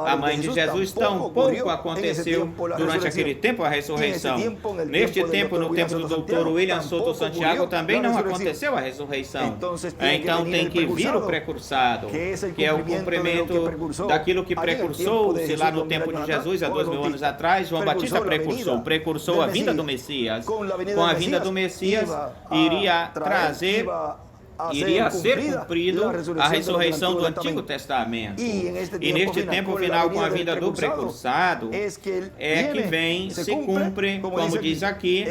Speaker 1: a mãe de Jesus, tão pouco aconteceu durante aquele tempo a ressurreição. Neste tempo, no tempo do Dr. William Soto Santiago, também não aconteceu a ressurreição. Então tem que vir o precursado, que é o cumprimento daquilo que precursou-se lá no tempo de Jesus, há 2000 anos atrás. João Batista precursou a vinda do Messias. Com a vinda do Messias, iria ser cumprido a ressurreição do Antigo Testamento. E neste tempo final, com a vinda do precursado, é que vem, se cumpre, como diz aqui,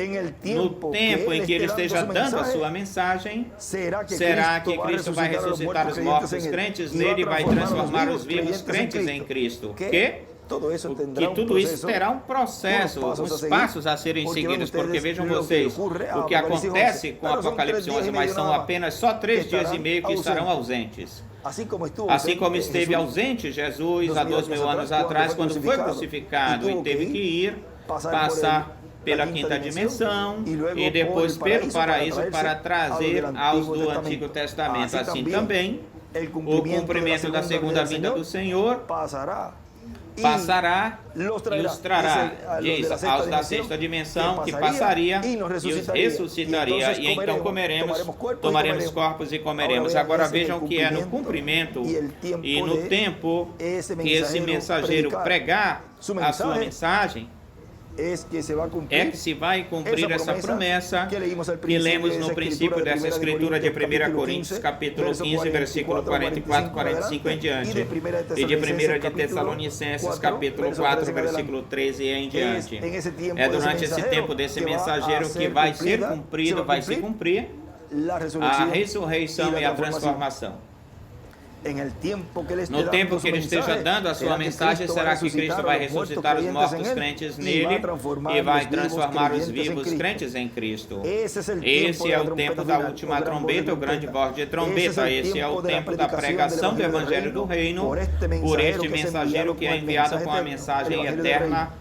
Speaker 1: no tempo em que ele esteja dando a sua mensagem, será que Cristo vai ressuscitar os mortos crentes nele e vai transformar os vivos crentes em Cristo? Que tudo isso terá um processo, uns passos a serem seguidos, porque vejam vocês, o que acontece com Apocalipse 11, mas são apenas só 3 dias e meio que estarão ausentes. Assim como esteve ausente Jesus há 2000 anos atrás, quando foi crucificado e teve que ir passar pela quinta dimensão e depois pelo paraíso para trazer aos do Antigo Testamento. Assim também, o cumprimento da segunda vinda do Senhor passará e os trará, diz, aos da sexta dimensão, que passaria e os ressuscitaria, e então tomaremos corpos e comeremos. Agora vejam que é no cumprimento e no tempo que esse mensageiro pregar a sua mensagem, é que se vai cumprir essa promessa que lemos no princípio dessa escritura de 1 Coríntios, capítulo 15, versículo 44, 45 em diante, e de 1 de Tessalonicenses, capítulo 4, versículo 13 e em diante. É durante esse tempo desse mensageiro que vai ser cumprido, vai se cumprir a ressurreição e a transformação. No tempo que ele esteja dando a sua mensagem, será que Cristo vai ressuscitar os mortos crentes nele e vai transformar os vivos crentes em Cristo? Esse é o tempo da última trombeta, o grande voz de trombeta. Esse é o tempo da pregação do Evangelho do Reino por este mensageiro que é enviado com a mensagem eterna,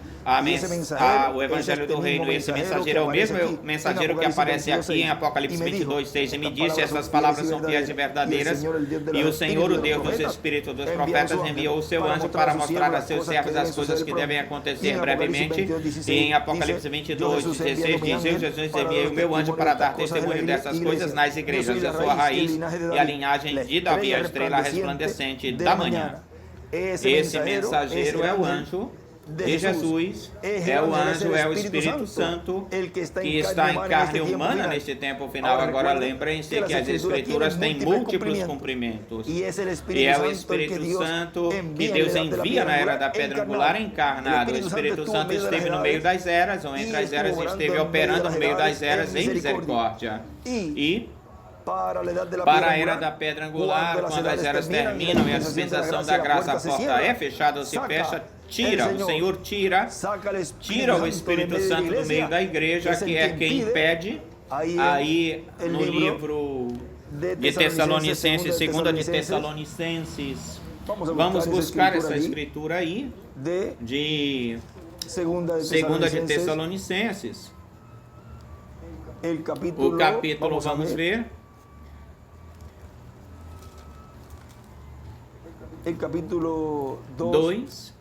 Speaker 1: o Evangelho do Reino. Esse mensageiro é o mesmo mensageiro que aparece aqui em Apocalipse 22, 6, e me disse, essas palavras são fiéis e verdadeiras, e o Senhor, o Deus dos Espíritos dos Profetas, enviou o seu anjo para mostrar a seus servos as coisas que devem acontecer brevemente. E em Apocalipse 22, 16, diz, eu, Jesus, enviei o meu anjo para dar testemunho dessas coisas nas igrejas. Eu sou a raiz e a linhagem de Davi, a estrela resplandecente da manhã. Esse mensageiro é o anjo de Jesus, é o anjo, é o Espírito Santo que está em carne humana neste tempo final. Agora lembrem-se que as Escrituras têm múltiplos cumprimentos. E é o Espírito Santo que Deus envia na era da pedra angular encarnado. O Espírito Santo esteve no meio das eras, ou entre as eras, esteve operando no meio das eras em misericórdia. E para a era da pedra angular, quando as eras terminam e a dispensação da graça, a porta é fechada ou se fecha, o Senhor tira o Espírito Santo do meio da igreja, que é quem impede. Aí no livro de Tessalonicenses, 2 de Tessalonicenses, vamos buscar essa escritura aí, de Segunda de Tessalonicenses. O capítulo, vamos ver.
Speaker 2: O capítulo
Speaker 1: 2.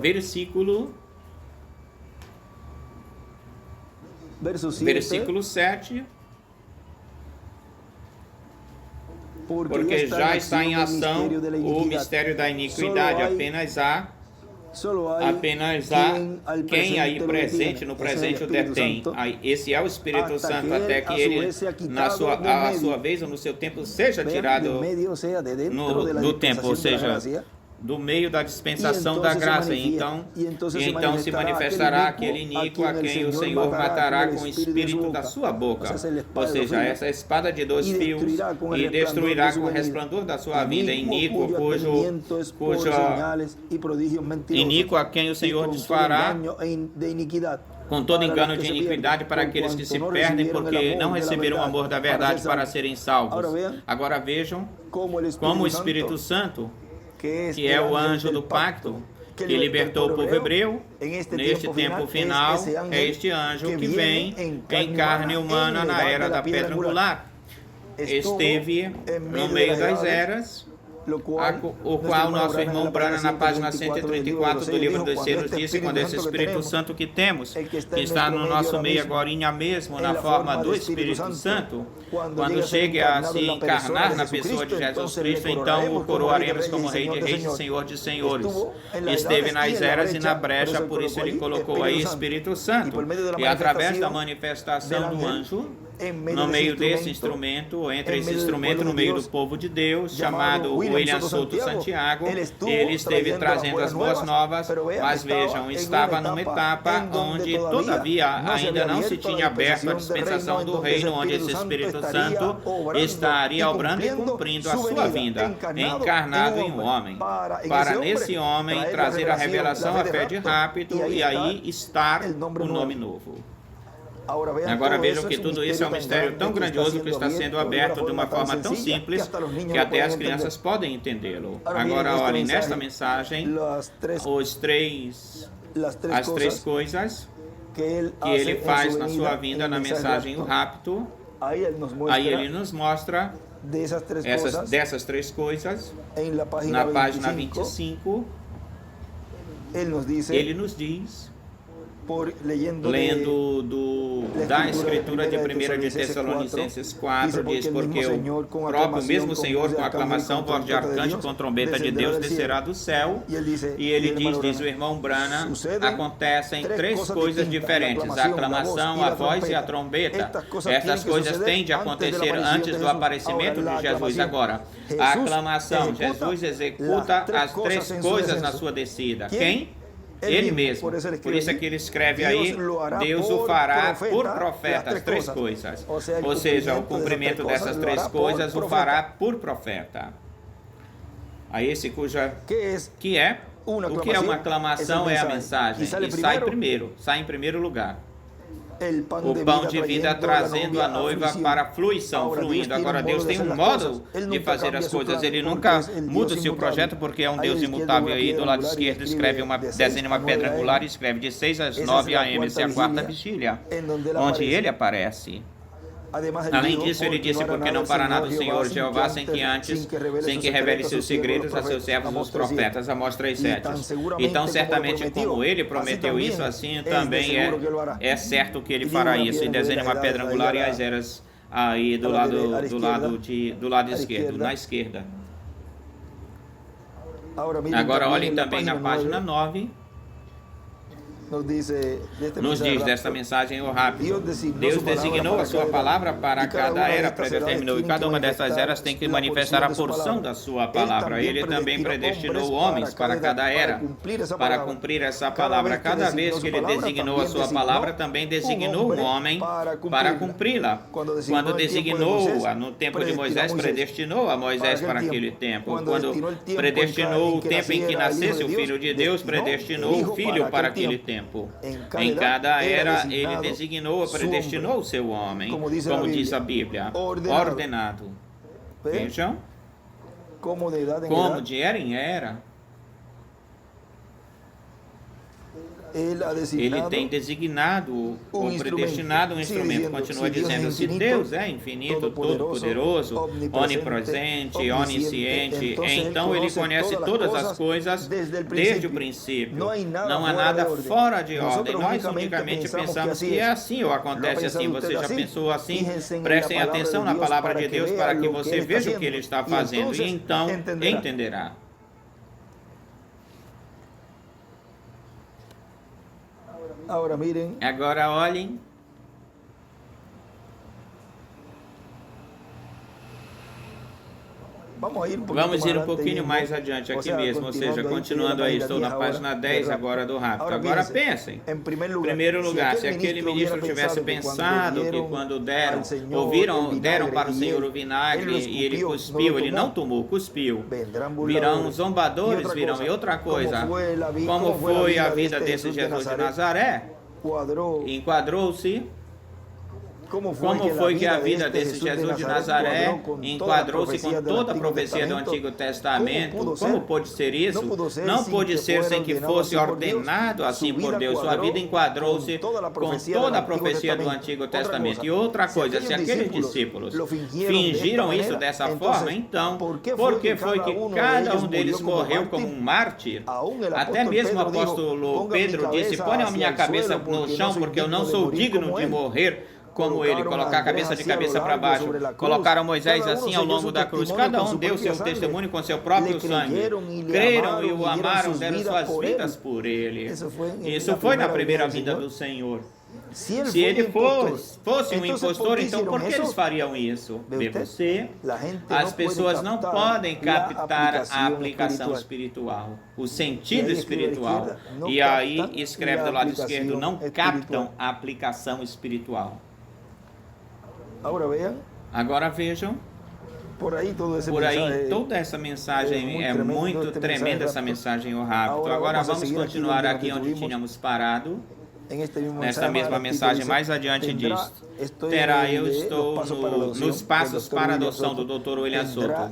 Speaker 1: Versículo 7. Porque já está em ação o mistério da iniquidade, apenas há quem aí presente, no presente o detém. Esse é o Espírito Santo, até que ele, a sua vez ou no seu tempo, seja tirado do tempo, ou seja, do meio da dispensação da graça. Então se manifestará aquele iníquo a quem o Senhor matará com o espírito da sua boca. Ou seja, essa espada de 2 fios, e destruirá com o resplandor da sua vida iníquo, iníquo a quem o Senhor desfará com todo engano de iniquidade para aqueles que se perdem, porque não receberam o amor da verdade para serem salvos. Agora vejam como o Espírito Santo, que é o anjo do pacto, que libertou o povo hebreu, neste tempo final, é este anjo que vem em carne humana na era da pedra angular. Esteve no meio das eras, o qual nosso irmão Brana, na página 134 do livro dos Selos, disse: quando esse Espírito Santo que temos, que está no nosso meio agorinha mesmo, na forma do Espírito Santo, quando chegue a se encarnar na pessoa de Jesus Cristo, então o coroaremos como Rei de Reis e Senhor de Senhores. Esteve nas eras e na brecha, por isso ele colocou aí Espírito Santo. E através da manifestação do anjo, no meio desse instrumento, entre esse instrumento, no meio do povo de Deus, chamado William Souto Santiago, ele esteve trazendo as boas novas, mas vejam, estava numa etapa onde todavia ainda não se tinha aberto a dispensação do reino, onde esse Espírito Santo estaria obrando e cumprindo a sua vinda, encarnado em um homem, para nesse homem trazer a revelação, a fé de rápido, e aí estar o nome novo. Agora vejam que tudo isso é um mistério tão grandioso que está sendo aberto de uma forma tão simples que até as crianças podem entendê-lo. Agora olhem, nesta mensagem, as três coisas que ele faz na sua vinda, na mensagem o rapto. Aí ele nos mostra dessas 3 coisas na página 25. Ele nos diz, lendo da escritura de 1 de Tessalonicenses 4, diz: porque o próprio mesmo Senhor, com aclamação, voz de arcanjo, com trombeta de Deus, descerá do céu. E ele diz o irmão Brana, acontecem 3 coisas diferentes: a aclamação, a voz e a trombeta. Essas coisas têm de acontecer antes do aparecimento de Jesus. Agora, a aclamação, Jesus executa as 3 coisas na sua descida. Quem? Ele mesmo. Por isso é que ele escreve aí: Deus o fará por profeta, as 3 coisas. Ou seja, o cumprimento dessas 3 coisas o fará por profeta. Aí esse o que é uma aclamação? É a mensagem, e sai em primeiro lugar. O pão de vida trazendo a noiva para a fruição, fluindo. Agora Deus tem um modo de fazer as coisas, ele nunca muda o seu projeto, porque é um Deus imutável. Aí do lado esquerdo desenha uma pedra angular e escreve: de 6 às 9 a.m. essa é a 4ª vigília, onde ele aparece. Além disso, ele disse: porque não fará nada o Senhor Jeová sem que revele seus segredos a seus servos os profetas. Amós 3:7. Então, certamente, como ele prometeu isso, assim também é certo que ele fará isso. E desenha uma pedra angular e as eras aí do lado esquerdo, na esquerda. Agora olhem também na página 9. Nos diz desta mensagem o rápido: Deus designou a sua palavra para cada era, predeterminou, e cada uma dessas eras tem que manifestar a porção da sua palavra. Ele também predestinou homens para cada era, para cumprir essa palavra. Cada vez que ele designou a sua palavra, também designou um homem para cumpri-la. Quando designou no tempo de Moisés, predestinou a Moisés para aquele tempo. Quando predestinou o tempo em que nascesse o Filho de Deus, predestinou o Filho para aquele tempo. Em cada era, ele designou, predestinou o seu homem, como diz a Bíblia, ordenado. Vejam,
Speaker 2: como de edad en
Speaker 1: como
Speaker 2: edad,
Speaker 1: de era em era,
Speaker 2: Él ha
Speaker 1: ele
Speaker 2: designado
Speaker 1: tem designado ou predestinado um instrumento. Continua dizendo, se Deus é infinito, todo-poderoso, onipresente, onisciente, então ele conhece todas as coisas desde o princípio. Não há nada fora de ordem. Nós unicamente pensamos que é assim ou acontece assim. Você já pensou assim? Prestem atenção na palavra de Deus para que você veja o que ele está fazendo e então entenderá.
Speaker 2: Ahora miren,
Speaker 1: Agora olhem, vamos ir um pouquinho mais adiante aqui mesmo, ou seja, continuando aí, estou na página 10 agora do rapto. Agora pensem, em primeiro lugar, se aquele ministro tivesse pensado que quando deram para o Senhor o vinagre e ele cuspiu, ele não tomou, cuspiu, virão zombadores, virão. E outra coisa, como foi a vida desse Jesus de Nazaré? Enquadrou-se. Como foi que a vida desse Jesus de Nazaré enquadrou-se com toda a profecia do Antigo Testamento? Como pôde ser isso? Não pôde ser sem que fosse ordenado assim por Deus. Sua vida enquadrou-se com toda a profecia do Antigo Testamento. E outra coisa, se aqueles discípulos fingiram isso dessa forma, então, por que foi que cada um deles morreu como um mártir? Até mesmo o apóstolo Pedro disse, põe a minha cabeça no chão, porque eu não sou digno de morrer como ele, colocar a cabeça de cabeça para baixo. Colocaram Moisés assim ao longo da cruz. Cada um deu seu testemunho com seu próprio sangue. Creram e o amaram, deram suas vidas por ele. Isso foi na primeira vinda do Senhor. Se ele fosse um impostor, então por que eles fariam isso? Vê você, as pessoas não podem captar a aplicação espiritual, o sentido espiritual. E aí, escreve do lado esquerdo, não captam a aplicação espiritual. Agora vejam, por aí toda essa mensagem é muito tremenda, essa mensagem, o rapto. Agora vamos continuar aqui onde tínhamos parado. Nesta mesma mensagem, mais adiante diz, eu estou nos passos para a adoção do Dr. William Soto.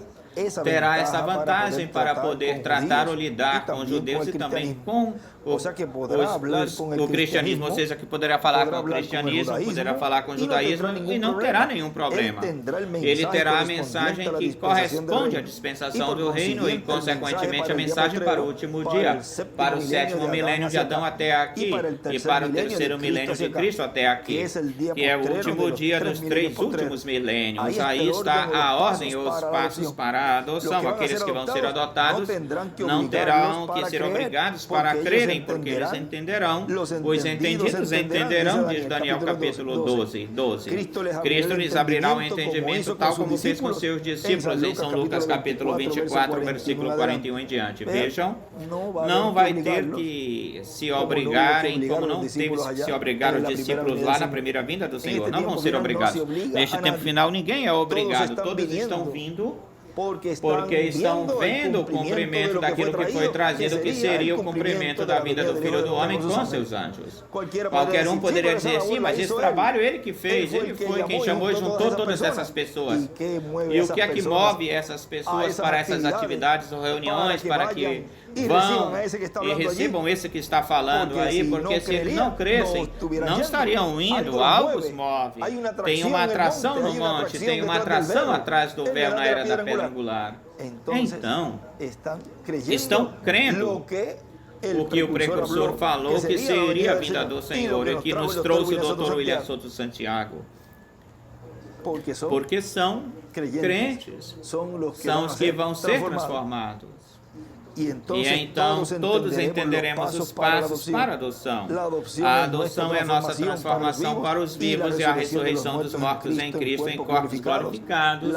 Speaker 1: Terá essa vantagem para poder tratar ou lidar com os judeus e também com o cristianismo, ou seja, que poderá falar com o cristianismo, poderá falar com o judaísmo e não terá nenhum problema. Ele terá a mensagem que corresponde à dispensação do reino e, consequentemente, a mensagem para o último dia, para o 7º milênio de Adão até aqui e para o 3º milênio de Cristo até aqui, que é o último dia dos 3 últimos milênios. Aí está a ordem e os passos para a adoção. Aqueles que vão ser adotados não terão que ser obrigados para crerem, porque eles entenderão, os entendidos entenderão, diz Daniel capítulo 12. Cristo lhes abrirá o entendimento, tal como fez com seus discípulos em São Lucas capítulo 24, versículo 41 em diante. Vejam, não vai ter que se obrigarem, como não teve que se obrigar os discípulos lá na primeira vinda do Senhor. Não vão ser obrigados. Neste tempo final, ninguém é obrigado. Todos estão vindo porque estão vendo o cumprimento daquilo que foi trazido, que seria o cumprimento da vida do Filho do Homem com seus anjos. Qualquer um poderia dizer, sim, mas esse trabalho ele que fez, ele foi quem chamou e juntou todas essas pessoas. E o que é que move essas pessoas para essas atividades ou reuniões, para que vão e recebam esse que está falando aí, porque se eles não crescem, não estariam indo, algo os move. Tem uma atração no monte, tem uma atração atrás do véu na era da pedra angular. Então, estão crendo o que o precursor falou que seria a vinda do Senhor e que nos trouxe o Dr. William Soto Santiago. Porque são crentes, são os que vão ser transformados. E então todos entenderemos os passos para a adoção. A adoção é nossa transformação para os vivos e a ressurreição dos mortos em Cristo em corpos glorificados,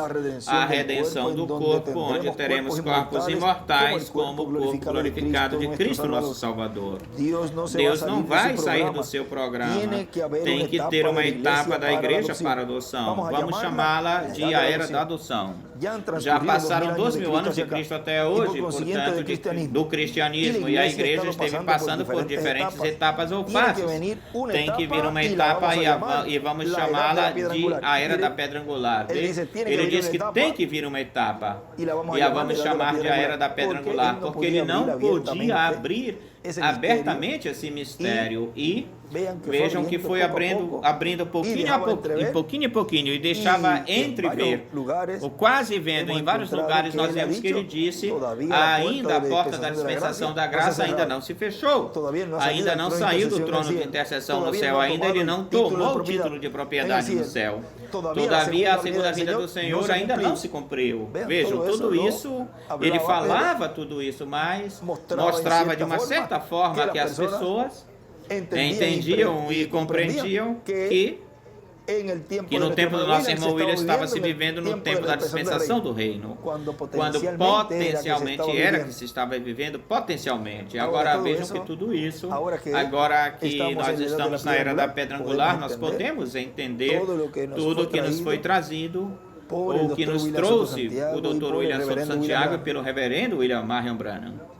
Speaker 1: a redenção do corpo, onde teremos corpos imortais como o corpo glorificado de Cristo nosso Salvador. Deus não vai sair do seu programa. Tem que ter uma etapa da igreja para a adoção. Vamos chamá-la de a era da adoção. Já passaram 2.000 anos de Cristo até hoje, portanto, do cristianismo, e a igreja esteve passando por diferentes etapas ou fases. Tem que vir uma etapa e vamos chamá-la de a Era da Pedra Angular. Ele diz que tem que vir uma etapa e a vamos chamar de a Era da Pedra Angular, porque ele não podia abrir abertamente esse mistério. E vejam que foi abrindo pouquinho em pouquinho, e deixava entrever, ou quase vendo. Em vários lugares nós vemos que ele disse: ainda a porta da dispensação da graça ainda não se fechou, ainda não saiu do trono de intercessão no céu, ainda ele não tomou o título de propriedade no céu. Todavia a segunda vinda do Senhor ainda não se cumpriu. Vejam, tudo isso, ele falava tudo isso, mas mostrava de uma certa forma que as pessoas entendiam e compreendiam que no tempo do nosso irmão William estava se vivendo no tempo da dispensação do reino, quando potencialmente era que se estava vivendo potencialmente. Agora vejam que tudo isso, agora que nós estamos na Era da Pedra Angular, nós podemos entender tudo que nos foi trazido, ou que nos trouxe o Dr. William Souto Santiago pelo reverendo William Marion Branham.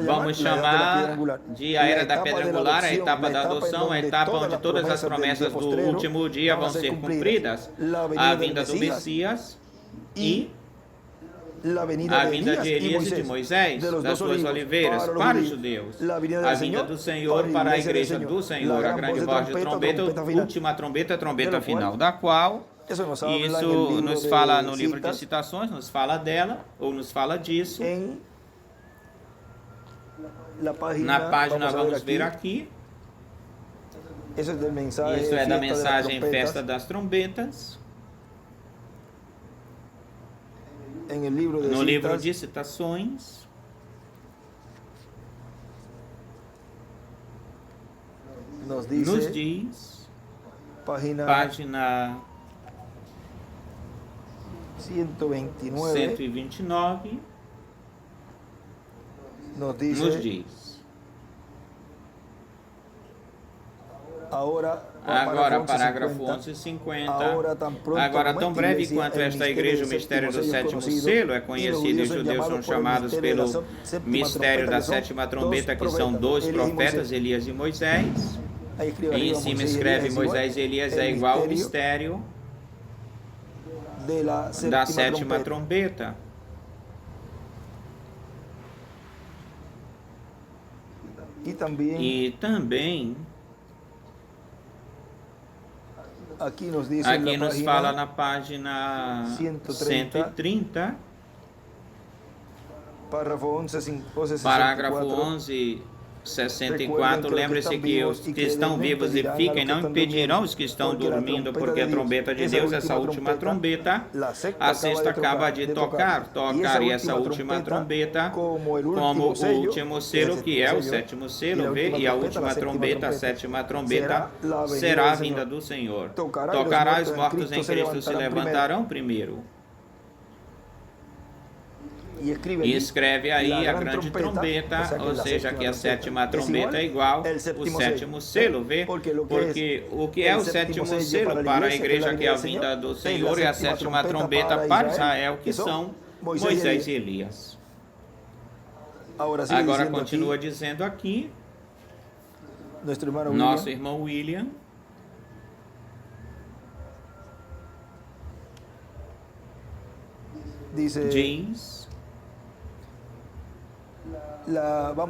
Speaker 1: Vamos chamar de a Era da Pedra Angular, a etapa da adoção, a etapa onde todas as promessas do último dia vão ser cumpridas, a vinda do Messias e a vinda de Elias e de Moisés, das duas oliveiras, para os judeus, a vinda do Senhor para a igreja do Senhor, a grande voz de trombeta, a última trombeta, a trombeta final, da qual isso nos fala no livro de citações, nos fala dela, ou nos fala disso. Na página vamos ver aqui. Isso é da mensagem Festa das Trombetas. No livro de citações, nos diz, página 129, nos diz: agora, parágrafo 1150. Agora, tão breve quanto esta igreja, o mistério do sétimo selo é conhecido, e os judeus são chamados pelo mistério da sétima trombeta, que são dois profetas, Elias e Moisés. E em cima escreve: Moisés e Elias é igual ao mistério da sétima trombeta. E também aqui nos fala na página 130, parágrafo 1164, lembre-se que os que estão vivos e fiquem não impedirão os que estão dormindo, porque a trombeta de Deus, essa última trombeta, a sexta acaba de tocar, e essa última trombeta, como o último selo, que é o sétimo selo, e a última trombeta, a sétima trombeta, será a vinda do Senhor. Tocará, os mortos em Cristo se levantarão primeiro. E escreve aí a grande trombeta, ou seja, que a sétima trombeta é igual o sétimo selo, vê? Porque o que é o sétimo selo para a igreja, que é a vinda do Senhor, e a sétima trombeta para Israel, que são Moisés e Elias. Agora continua dizendo aqui, nosso irmão William diz: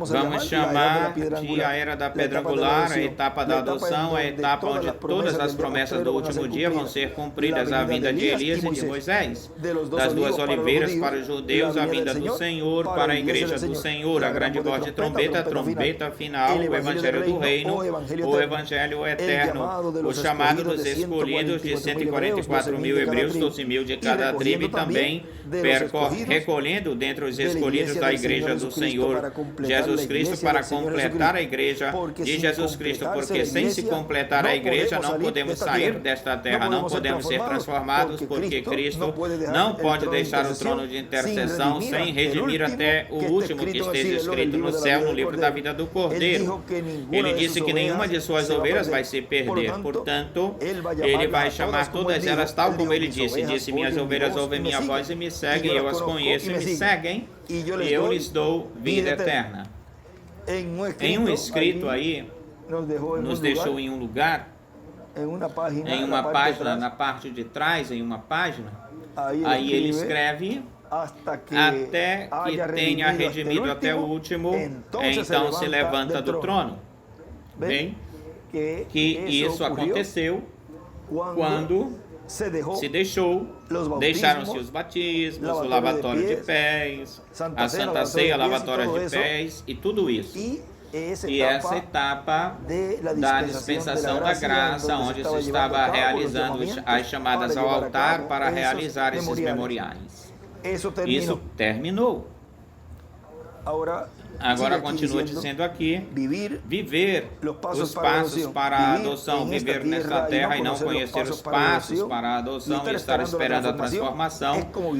Speaker 1: vamos chamar de a Era da Pedra Angular, a etapa da adoção, a etapa onde todas as promessas do último dia vão ser cumpridas, a vinda de Elias e de Moisés, das duas oliveiras para os judeus, a vinda do Senhor para a igreja do Senhor, a grande voz de trombeta, a trombeta final, o evangelho do reino, o evangelho eterno, o chamado dos escolhidos de 144 mil hebreus, 12 mil de cada tribo, e também recolhendo dentre os escolhidos da igreja do Senhor Jesus Cristo para completar a igreja de Jesus Cristo, porque sem se completar a igreja não podemos sair desta terra, não podemos ser transformados, porque Cristo não pode deixar o trono de intercessão sem redimir até o último que esteja escrito no céu, no livro da vida do Cordeiro. Ele disse que nenhuma de suas ovelhas vai se perder, portanto, ele vai chamar todas elas tal como ele disse, minhas ovelhas ouvem minha voz e me seguem, eu as conheço e me seguem, e eu lhes dou vida eterna. Em um escrito aí, nos deixou em um lugar, em uma página, na parte de trás, em uma página, aí ele escreve: até que tenha redimido até o último, então se levanta do trono. Bem, que isso aconteceu quando se deixaram-se os batismos, o lavatório de pés, a Santa Ceia, lavatório de pés e tudo isso. E essa etapa da dispensação da graça, onde se estava realizando as chamadas ao altar para realizar esses memoriais. Isso terminou. Agora continua dizendo aqui: viver os passos para a adoção, viver nesta terra e não conhecer os passos para a adoção e estar esperando a transformação,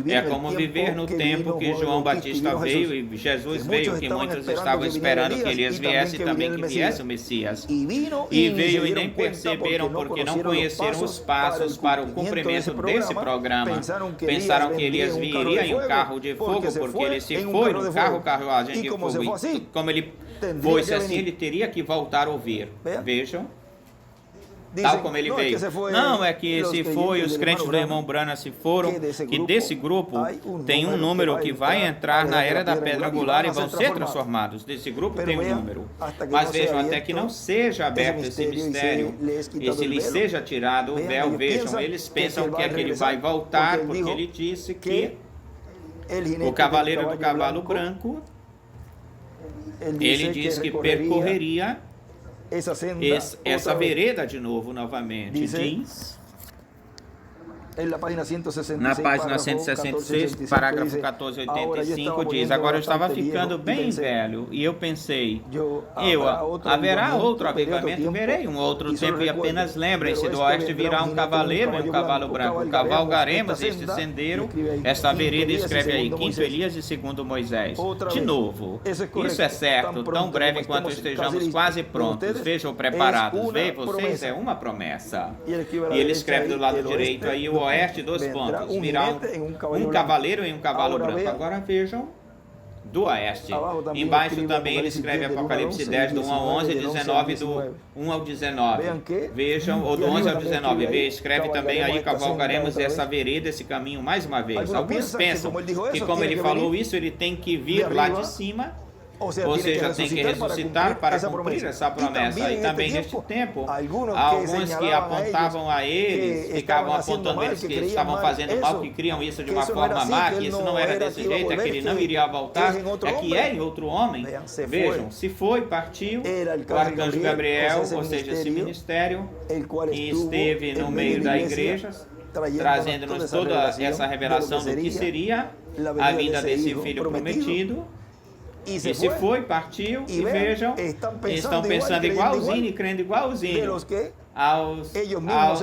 Speaker 1: é como viver no tempo que João Batista veio e Jesus veio, que muitos estavam esperando que Elias viesse e também que viesse o Messias. E veio e nem perceberam, porque não conheceram os passos para o cumprimento desse programa. Pensaram que Elias viria em um carro de fogo, porque ele se foi no carruagem de fogo. Como ele fosse assim, ele teria que voltar a ouvir. Vejam, tal como ele veio. Não é que se foi, os crentes do irmão Branham se foram, que desse grupo tem um número que vai entrar na era da pedra angular e vão ser transformados. Desse grupo tem um número. Mas vejam, até que não seja aberto esse mistério, e se lhe seja tirado o véu, vejam, eles pensam que é que ele vai voltar, porque ele disse que o cavaleiro do cavalo branco, ele diz que percorreria essa vereda de novo, novamente. Diz na página 166, parágrafo 1485, diz: agora eu estava ficando bem velho, e eu pensei, haverá outro avivamento, verei um outro tempo, e apenas lembrem-se, do oeste virá um cavaleiro e um cavalo branco, cavalgaremos este sendeiro, esta vereda, escreve aí, quinto Elias e segundo Moisés. De novo, isso é certo, tão breve quanto estejamos quase prontos, vejam preparados, veem vocês, é uma promessa. E ele escreve do lado direito aí, o oeste, dois pontos, virá um cavaleiro e um cavalo branco. Agora vejam do oeste. Embaixo também ele escreve Apocalipse 10, do 1 ao 11, 19, do 1 ao 19. Vejam, ou do 11 ao 19. Escreve também aí, cavalgaremos essa vereda, esse caminho mais uma vez. Alguns pensam que como ele falou isso, ele tem que vir lá de cima, ou seja, tem que ressuscitar para cumprir essa promessa. E também neste tempo, alguns que apontavam a eles, ficavam apontando eles que estavam fazendo mal, que criam isso de uma forma má, que isso não era desse jeito, é que ele não iria voltar, é que é em outro homem. Vejam, se foi, partiu, o arcanjo Gabriel, ou seja, esse ministério, e esteve no meio da igreja, trazendo-nos toda essa revelação do que seria a vinda desse filho prometido. E se foi, partiu, e vejam, estão pensando igualzinho e crendo igualzinho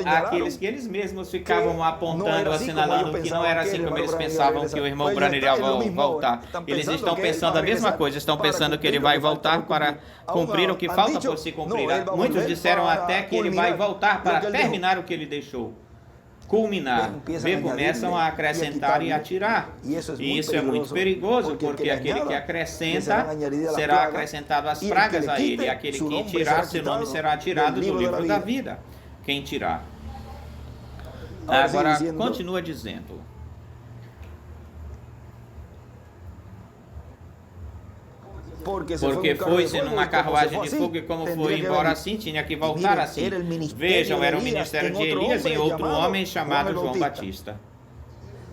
Speaker 1: àqueles que eles mesmos ficavam apontando, assinalando que não era assim como eles pensavam que o irmão Branham iria voltar. Eles estão pensando a mesma coisa, estão pensando que ele vai voltar para cumprir o que falta por se cumprir. Muitos disseram até que ele vai voltar para terminar o que ele deixou. Culminar, começam a acrescentar e a tirar. E isso é muito perigoso, porque aquele que acrescenta será acrescentado as pragas a ele, e aquele que tirar, seu nome será tirado do livro da vida. Quem tirar. Agora, continua dizendo. Porque foi-se numa carruagem de fogo, e como foi embora assim, tinha que voltar assim. Vejam, era o ministério de Elias em outro homem chamado João Batista.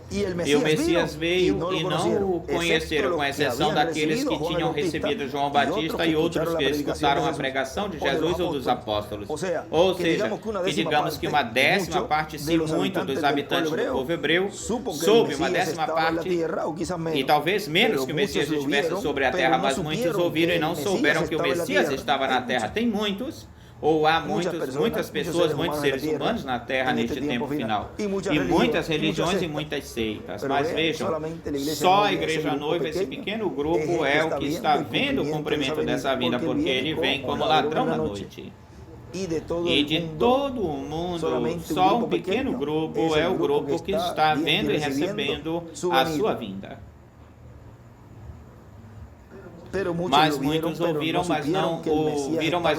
Speaker 1: E o Messias veio e não o conheceram, com exceção daqueles que tinham recebido João Batista e outros que escutaram a pregação de Jesus ou dos apóstolos. Ou seja, que digamos que uma décima parte, se muito, dos habitantes do povo hebreu soube uma décima parte, e talvez menos que o Messias estivesse sobre a terra, mas muitos ouviram e não souberam que o Messias estava na terra. Tem muitos, ou há muitas pessoas, muitos seres humanos na Terra neste tempo final. E muitas religiões e muitas seitas. Mas vejam, só a igreja noiva, esse pequeno grupo, é o que está vendo o cumprimento dessa vinda, porque ele vem como ladrão na noite. E de todo o mundo, só um pequeno grupo é o grupo que está vendo e recebendo a sua vinda. Mas muitos ouviram, mas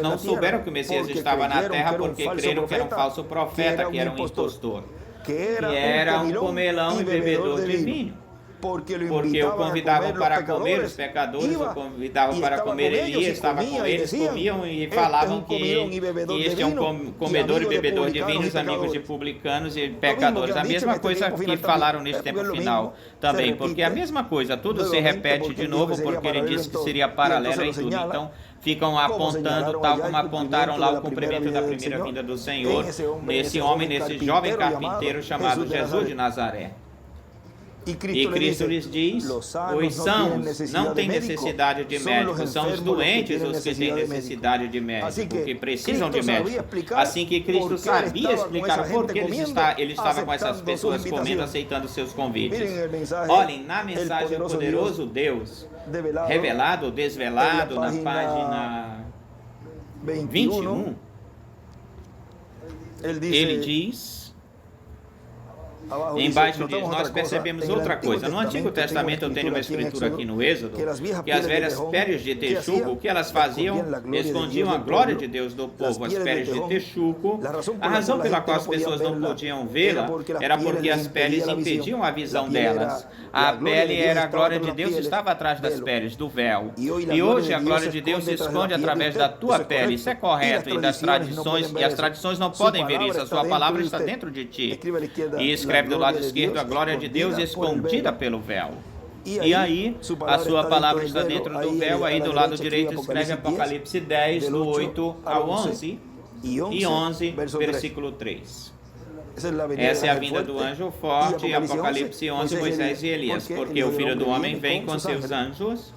Speaker 1: não souberam que o Messias estava na terra, porque creram que era um falso profeta, que era um impostor, que era um comelão e bebedor de vinho. Porque o convidavam para comer, os pecadores o convidavam para comer, Elias estava com eles, comiam e falavam que este é um comedor e bebedor de vinhos, amigos de publicanos e pecadores. A mesma coisa que falaram neste tempo final também, porque a mesma coisa, tudo se repete de novo, porque ele disse que seria paralela em tudo. Então, ficam apontando, tal como apontaram lá o cumprimento da primeira vinda do Senhor, nesse homem, nesse jovem carpinteiro chamado Jesus de Nazaré. E Cristo lhes diz, os sãos não têm necessidade de médico, são os doentes os que têm necessidade de médico, que precisam de médico. Assim que Cristo sabia explicar por que ele estava com essas pessoas comendo, aceitando seus convites. Olhem, na mensagem o poderoso Deus, revelado, desvelado, na página 21, ele diz... Embaixo diz, nós percebemos outra coisa. No Antigo Testamento eu tenho uma escritura aqui no Êxodo, que as velhas peles de texugo, o que elas faziam? Escondiam a glória de Deus do povo. As peles de texugo, a razão pela qual as pessoas não podiam vê-la era porque as peles impediam a visão delas. A pele era a glória de Deus, estava atrás das peles, do véu. E hoje a glória de Deus se esconde através da tua pele. Isso é correto, e das tradições, e as tradições não podem ver isso. A sua palavra está dentro de ti. E escreve do lado esquerdo a glória de Deus escondida pelo véu. E aí, a sua palavra está dentro do véu, aí do lado direito escreve Apocalipse 10, do 8 ao 11, e 11, versículo 3. Essa é a vinda do anjo forte, Apocalipse 11, Moisés e Elias, porque o Filho do Homem vem com seus anjos.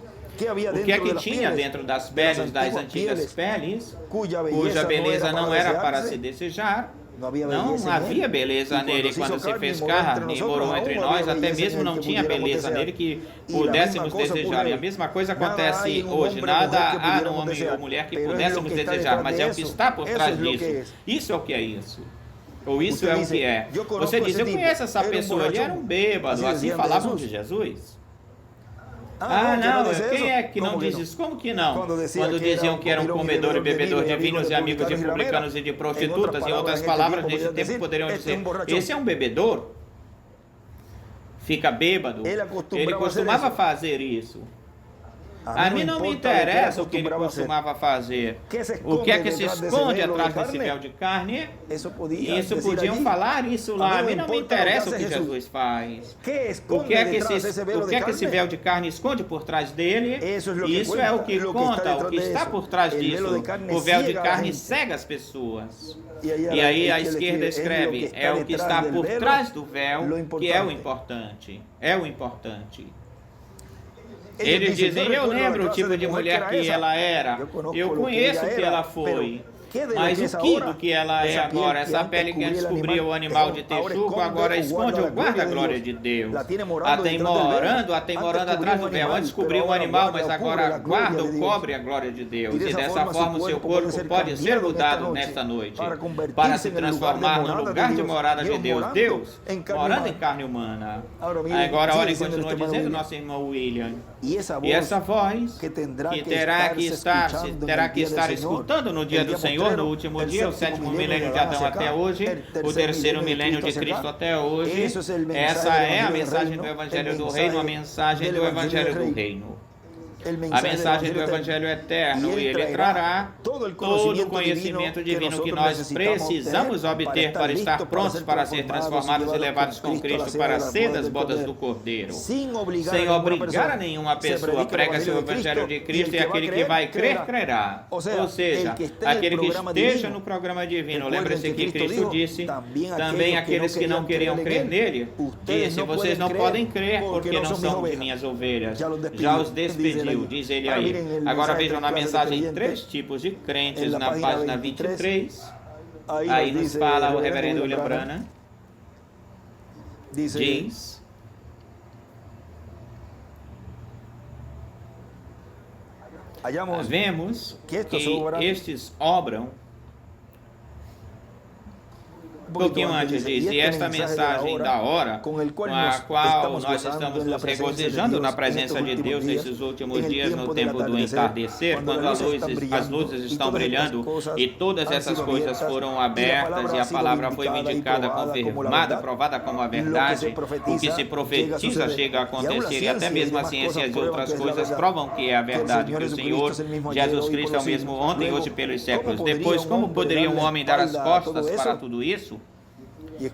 Speaker 1: O que é que tinha dentro das peles, das antigas peles, cuja beleza não era para se desejar? Não havia beleza nele quando se fez carne e morou entre nós, até mesmo não tinha beleza nele que pudéssemos desejar. E a mesma coisa acontece hoje. Nada há no homem ou mulher que pudéssemos desejar, mas é o que está por trás disso. Isso é o que é isso. Ou isso é o que é. Você diz, eu conheço essa pessoa, ele era um bêbado, assim falavam de Jesus. Não, quem é que não diz isso? Como que não? Quando diziam que era um comedor e bebedor de vinhos e amigos de publicanos e de prostitutas, em outras palavras, nesse tempo poderiam dizer, esse é um bebedor? Fica bêbado? Ele costumava fazer isso. A mim não me interessa o que ele costumava fazer. O que é que se esconde atrás desse véu de carne? Isso podiam falar isso lá. A mim não me interessa o que Jesus faz. O que é que esse véu de carne esconde por trás dele? Isso é o que conta, o que está por trás disso. O véu de carne cega as pessoas. E aí a esquerda escreve, é o que está por trás do véu que é o importante. É o importante. Eles dizem, eu lembro o tipo de mulher que ela era, eu conheço o que ela foi, mas o que do que ela é agora? Essa pele que antes cobria o animal de texugo, agora esconde ou guarda a glória de Deus. Atemorando atrás do véu. Antes cobria o animal, mas agora guarda ou cobre a glória de Deus. E dessa forma o seu corpo pode ser mudado nesta noite, para se transformar no lugar de morada de Deus. Deus morando em carne humana. Agora olhem, continua dizendo nosso irmão William. E essa voz que terá que estar escutando no dia do Senhor, no último dia, o 7º milênio de Adão até hoje, o 3º milênio de Cristo até hoje. Essa é a mensagem do Evangelho do Reino, a mensagem do Evangelho do Reino. a mensagem do Evangelho eterno, e ele trará todo o conhecimento divino que nós precisamos obter para estar prontos para ser transformados e levados com Cristo para ser das bodas do Cordeiro. Sem obrigar a nenhuma pessoa, prega-se o Evangelho de Cristo, e aquele que vai crer, crerá. Ou seja, aquele que esteja no programa divino, lembre-se que Cristo disse, também aqueles que não queriam crer nele, disse, vocês não podem crer porque não são de minhas ovelhas. Já os despediu, diz ele aí. Agora vejam na mensagem 3 tipos de crentes na página 23. Aí nos fala o reverendo William Branham. Diz: vemos que estes obram. Um pouquinho antes diz, e esta mensagem da hora, com a qual nós estamos nos regozijando na presença de Deus nesses últimos dias, no tempo do entardecer, quando as luzes estão brilhando e todas essas coisas foram abertas e a palavra foi vindicada, confirmada, provada como a verdade, o que se profetiza chega a acontecer, e até mesmo a ciência e outras coisas provam que é a verdade, que o Senhor Jesus Cristo é o mesmo ontem e hoje pelos séculos. Depois, como poderia um homem dar as costas para tudo isso?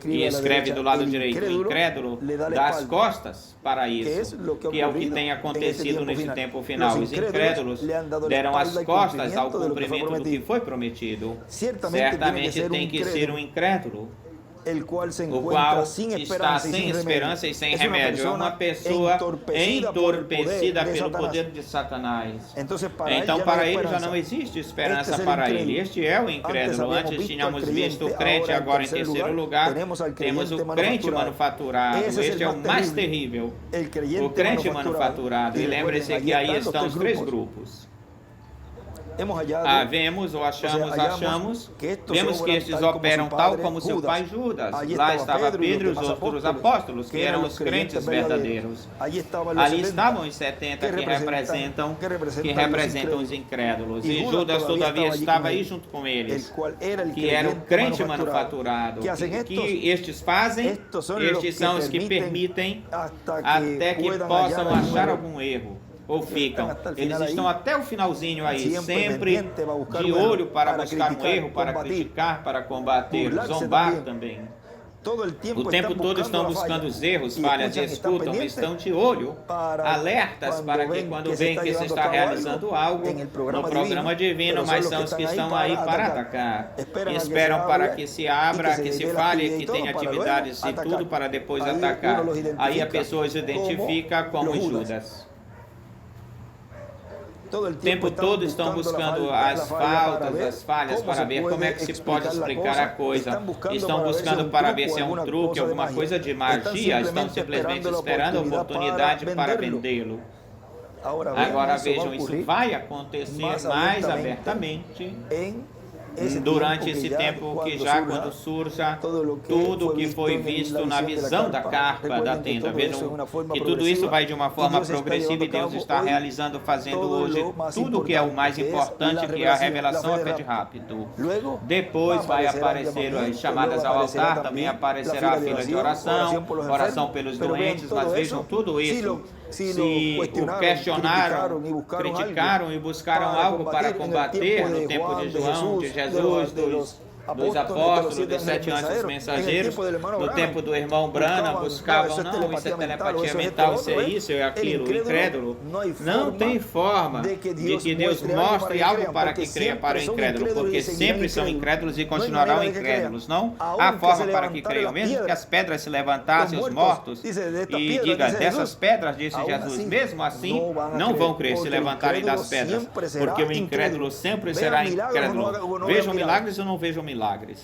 Speaker 1: E escreve do lado direito, o incrédulo dá as costas para isso, que é o que tem acontecido nesse tempo final. Os incrédulos deram as costas ao cumprimento do que foi prometido. Certamente tem que ser um incrédulo, o qual está sem esperança e sem remédio. É uma pessoa entorpecida pelo poder de Satanás. Então, para ele já não existe esperança para ele. Este é o incrédulo. Antes tínhamos visto o crente, agora em terceiro lugar temos o crente manufaturado. Este é o mais terrível, o crente manufaturado. E lembre-se que aí estão os 3 grupos. Vemos ou achamos que estes operam tal como seu pai Judas. Lá estava Pedro e os outros apóstolos, que eram os crentes verdadeiros. Ali estavam os 70 que representam os incrédulos. E Judas, todavia, estava aí junto com eles, que era o crente manufaturado. Que estes fazem? Estes são os que permitem até que possam achar algum erro. Ou ficam, eles estão até o finalzinho aí, sempre de olho para buscar um erro, para criticar, para combater, zombar também. O tempo todo estão buscando os erros, falhas, escutam, estão de olho, alertas para que quando veem que se está realizando algo no programa divino, mas são os que estão aí para atacar. Esperam para que se abra, que se fale, que tenha atividades e tudo para depois atacar. Aí a pessoa se identifica como Judas. O tempo todo estão buscando as faltas, as falhas, para ver como é que se pode explicar a coisa. Estão buscando para ver se é um truque, alguma coisa de magia. Estão simplesmente esperando a oportunidade para vendê-lo. Agora vejam, isso vai acontecer mais abertamente durante esse tempo, que já quando surja tudo que foi visto na visão da carpa da tenda. Vejam que tudo isso vai de uma forma progressiva e Deus está realizando, fazendo hoje tudo o que é o mais importante, que é a revelação a fé de rápido. Depois vai aparecer as chamadas ao altar, também aparecerá a fila de oração, oração pelos doentes, mas vejam tudo isso. Se o questionaram, criticaram e buscaram algo para combater no tempo de João, de Jesus, dos apóstolos, dos 7 anjos mensageiros, no tempo do irmão Branham, buscavam, não, isso é telepatia mental, isso é isso, é aquilo, o incrédulo. Não tem forma de que Deus mostre algo para que creia para o incrédulo, porque sempre são incrédulos e continuarão incrédulos. Não há forma para que creiam, mesmo que as pedras se levantassem, os mortos, e diga, dessas pedras, disse Jesus, mesmo assim, não vão crer se levantarem das pedras, porque o incrédulo sempre será incrédulo. Vejam milagres ou não vejam milagres?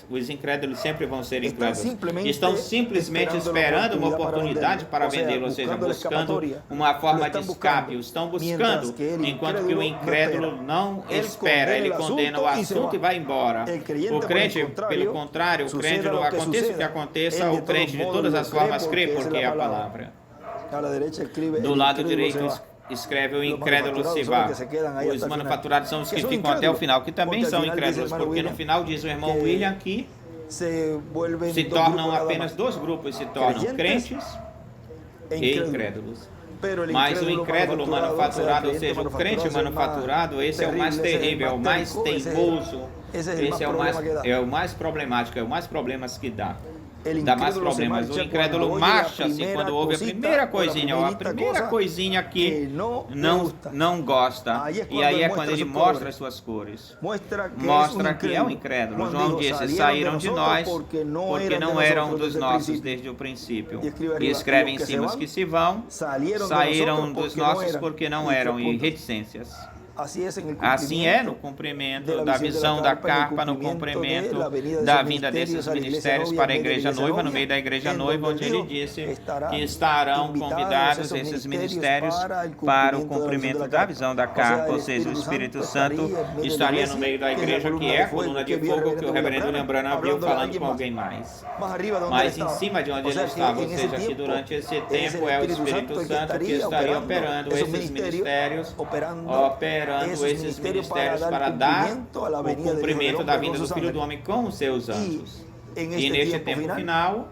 Speaker 1: Os incrédulos sempre vão ser incrédulos. Estão simplesmente esperando uma oportunidade para vendê-lo, ou seja, buscando uma forma de escape. Estão buscando, enquanto que o incrédulo não espera. Ele condena o assunto e vai embora. O crente, pelo contrário, o crente, aconteça o que aconteça, o crente de todas as formas crê, porque é a palavra. Do lado direito escreve o incrédulo se vá. Os manufaturados são os que ficam até o final, que também são incrédulos, porque no final diz o irmão William que se tornam apenas 2 grupos, se tornam crentes e incrédulos. Mas o incrédulo manufaturado, ou seja, o crente manufaturado, esse é o mais terrível, é o mais teimoso, esse é o mais problemático, é o mais problemas que dá. Dá mais problemas. O incrédulo marcha-se quando ouve a primeira coisinha, ou a primeira coisinha que não gosta. E aí é quando ele mostra as suas cores. Mostra que é um incrédulo. João disse, saíram de nós porque não eram dos nossos desde o princípio. E escreve em cima os que se vão, saíram dos nossos porque não eram, e reticências. Assim é no cumprimento da visão da capa, no cumprimento da vinda desses ministérios para a igreja noiva, no meio da igreja noiva, onde ele disse que estarão convidados esses ministérios para o cumprimento da visão da capa, ou seja, o Espírito Santo estaria no meio da igreja, que é a coluna de fogo que o reverendo William Branham abriu falando com alguém mais. Mas em cima de onde ele estava, ou seja, que durante esse tempo é o Espírito Santo que estaria operando esses ministérios, operando esses ministérios para dar o cumprimento da vinda do Filho do Homem com os seus anjos. E neste tempo final,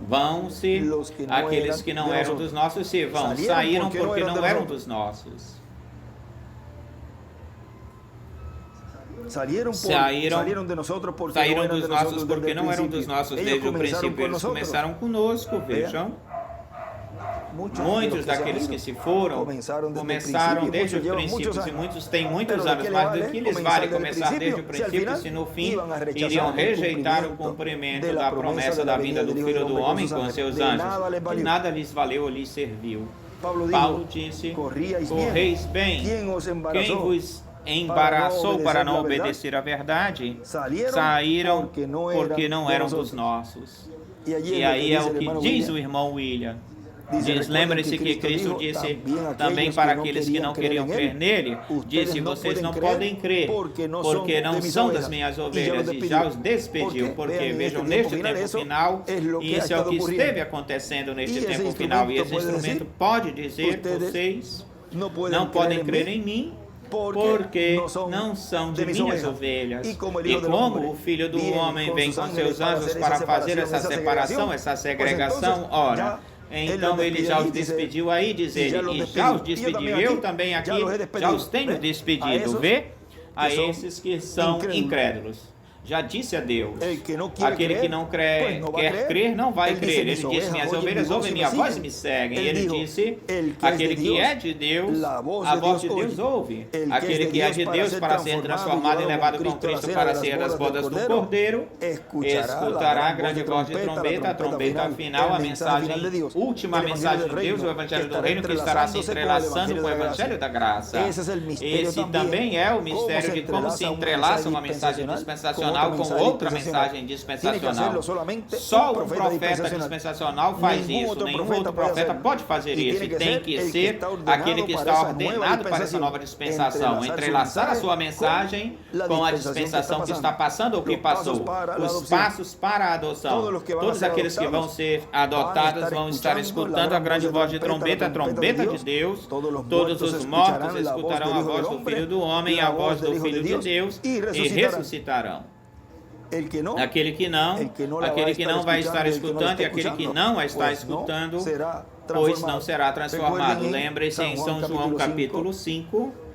Speaker 1: vão-se aqueles que não eram dos nossos, se vão, saíram porque não eram dos nossos. Saíram dos nossos porque não eram dos nossos desde o princípio. Eles começaram conosco, vejam. Muitos daqueles que se foram começaram desde os princípios, e muitos têm muitos anos, mas do que lhes vale começar desde o princípio se no fim iriam rejeitar o cumprimento da promessa da vinda do Filho do Homem com seus anjos? De nada lhes valeu ou lhes serviu. Paulo disse, correis bem, quem vos embaraçou para não obedecer à verdade, saíram porque não eram dos nossos. E aí é o que diz o irmão William. Lembre-se que Cristo disse também para aqueles que não queriam crer nele, disse, vocês não podem crer, porque não são das minhas ovelhas, e já os despediu, porque vejam, neste tempo final, isso é o que esteve acontecendo neste tempo final, e esse instrumento pode dizer, vocês não podem crer em mim, porque não são de minhas ovelhas. E como o Filho do Homem vem com seus anjos para fazer essa separação, essa segregação, ora, então ele já os despediu aí, diz ele, e já os despediu, eu também aqui já os tenho despedido, vê? A esses que são incrédulos. Já disse a Deus, aquele que não quer crer, não vai crer. Ele disse, minhas ovelhas ouvem minha voz e me seguem. E ele disse, aquele que é de Deus, a voz de Deus ouve. Aquele que é de Deus para ser transformado e levado com Cristo para ser das bodas do Cordeiro, escutará a grande voz de trombeta, a trombeta final, a mensagem, última mensagem de Deus, o Evangelho do Reino, que estará se entrelaçando com o Evangelho da graça. Esse também é o mistério de como se entrelaça uma mensagem dispensacional com outra mensagem dispensacional. Só um profeta dispensacional faz isso, nenhum outro profeta pode fazer isso, e tem que ser aquele que está ordenado para essa nova dispensação, entrelaçar a sua mensagem com a dispensação que está passando ou que passou, os passos para a adoção. Todos aqueles que vão ser adotados vão estar escutando a grande voz de trombeta, a trombeta de Deus. Todos os mortos escutarão a voz do Filho do Homem, a voz do Filho de Deus, e ressuscitarão. Aquele que não vai estar escutando, e aquele que não a está escutando, pois não será transformado. Lembre-se em São João capítulo 5,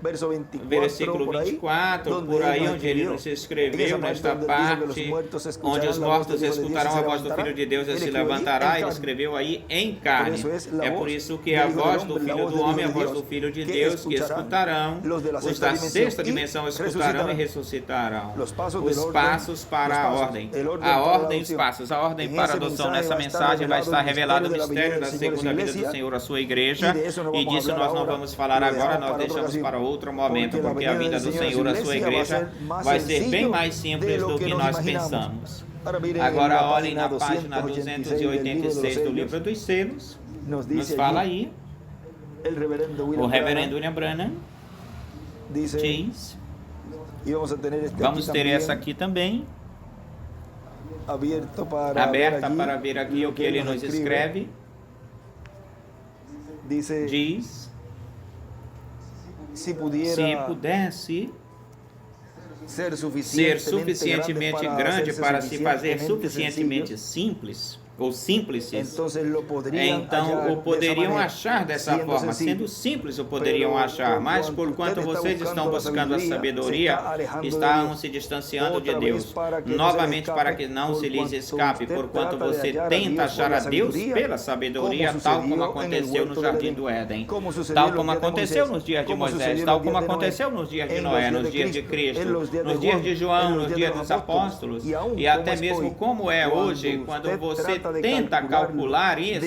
Speaker 1: versículo 24, por aí onde ele nos escreveu, nesta parte, onde os mortos escutarão a voz do Filho de Deus e se levantará, ele escreveu aí em carne. É por isso que a voz do Filho do Homem, a voz do Filho de Deus, que escutarão, os da sexta dimensão escutarão e ressuscitarão. Os passos para a ordem e os passos. A ordem para a adoção nessa mensagem vai estar revelado o mistério da segunda vida do Senhor à sua igreja, e disso nós não vamos falar agora, nós deixamos para outro momento, porque a vinda do Senhor à sua igreja vai ser bem mais simples do que nós pensamos. Agora olhem na página 286 do livro dos selos, nos fala aí, o reverendo William Branham diz, vamos ter essa aqui também, aberta para ver aqui o que ele nos escreve, diz, se pudesse ser suficientemente grande para se fazer suficientemente simples, ou simples.
Speaker 2: entonces lo podrían
Speaker 1: Então
Speaker 2: hallar
Speaker 1: o
Speaker 2: de esa
Speaker 1: poderiam
Speaker 2: manera,
Speaker 1: achar dessa
Speaker 2: siendo
Speaker 1: forma,
Speaker 2: sencillo.
Speaker 1: sendo simples o poderiam
Speaker 2: Pero
Speaker 1: achar, mas
Speaker 2: por
Speaker 1: por
Speaker 2: cuanto
Speaker 1: quanto
Speaker 2: usted
Speaker 1: vocês
Speaker 2: está
Speaker 1: estão buscando a sabedoria,
Speaker 2: alejando de
Speaker 1: estão
Speaker 2: Dios.
Speaker 1: se distanciando de
Speaker 2: Outra vez,
Speaker 1: Deus,
Speaker 2: para que não se
Speaker 1: novamente
Speaker 2: escape,
Speaker 1: para que não se lhes
Speaker 2: por
Speaker 1: escape,
Speaker 2: quanto
Speaker 1: porquanto
Speaker 2: trata de
Speaker 1: você
Speaker 2: hallar a
Speaker 1: tenta
Speaker 2: Deus
Speaker 1: achar
Speaker 2: por
Speaker 1: a
Speaker 2: la
Speaker 1: Deus
Speaker 2: sabedoria,
Speaker 1: pela sabedoria,
Speaker 2: como
Speaker 1: tal como
Speaker 2: sucedió
Speaker 1: aconteceu
Speaker 2: en el
Speaker 1: no
Speaker 2: huerto
Speaker 1: Jardim
Speaker 2: del
Speaker 1: do Éden,
Speaker 2: como sucedió
Speaker 1: tal
Speaker 2: en los
Speaker 1: como
Speaker 2: días de
Speaker 1: aconteceu
Speaker 2: Moisés,
Speaker 1: nos dias de
Speaker 2: como
Speaker 1: Moisés,
Speaker 2: sucedió en
Speaker 1: tal
Speaker 2: los
Speaker 1: como
Speaker 2: días de Noé,
Speaker 1: aconteceu nos dias de
Speaker 2: en los
Speaker 1: Noé,
Speaker 2: días
Speaker 1: nos
Speaker 2: de
Speaker 1: dias de
Speaker 2: Cristo, en los
Speaker 1: Cristo,
Speaker 2: días de
Speaker 1: nos dias
Speaker 2: Juan,
Speaker 1: de João,
Speaker 2: en los
Speaker 1: nos
Speaker 2: días
Speaker 1: dias
Speaker 2: de
Speaker 1: dos
Speaker 2: los
Speaker 1: apóstolos,
Speaker 2: apóstolos,
Speaker 1: e até mesmo
Speaker 2: hoy,
Speaker 1: como é hoje, quando você tenta calcular isso,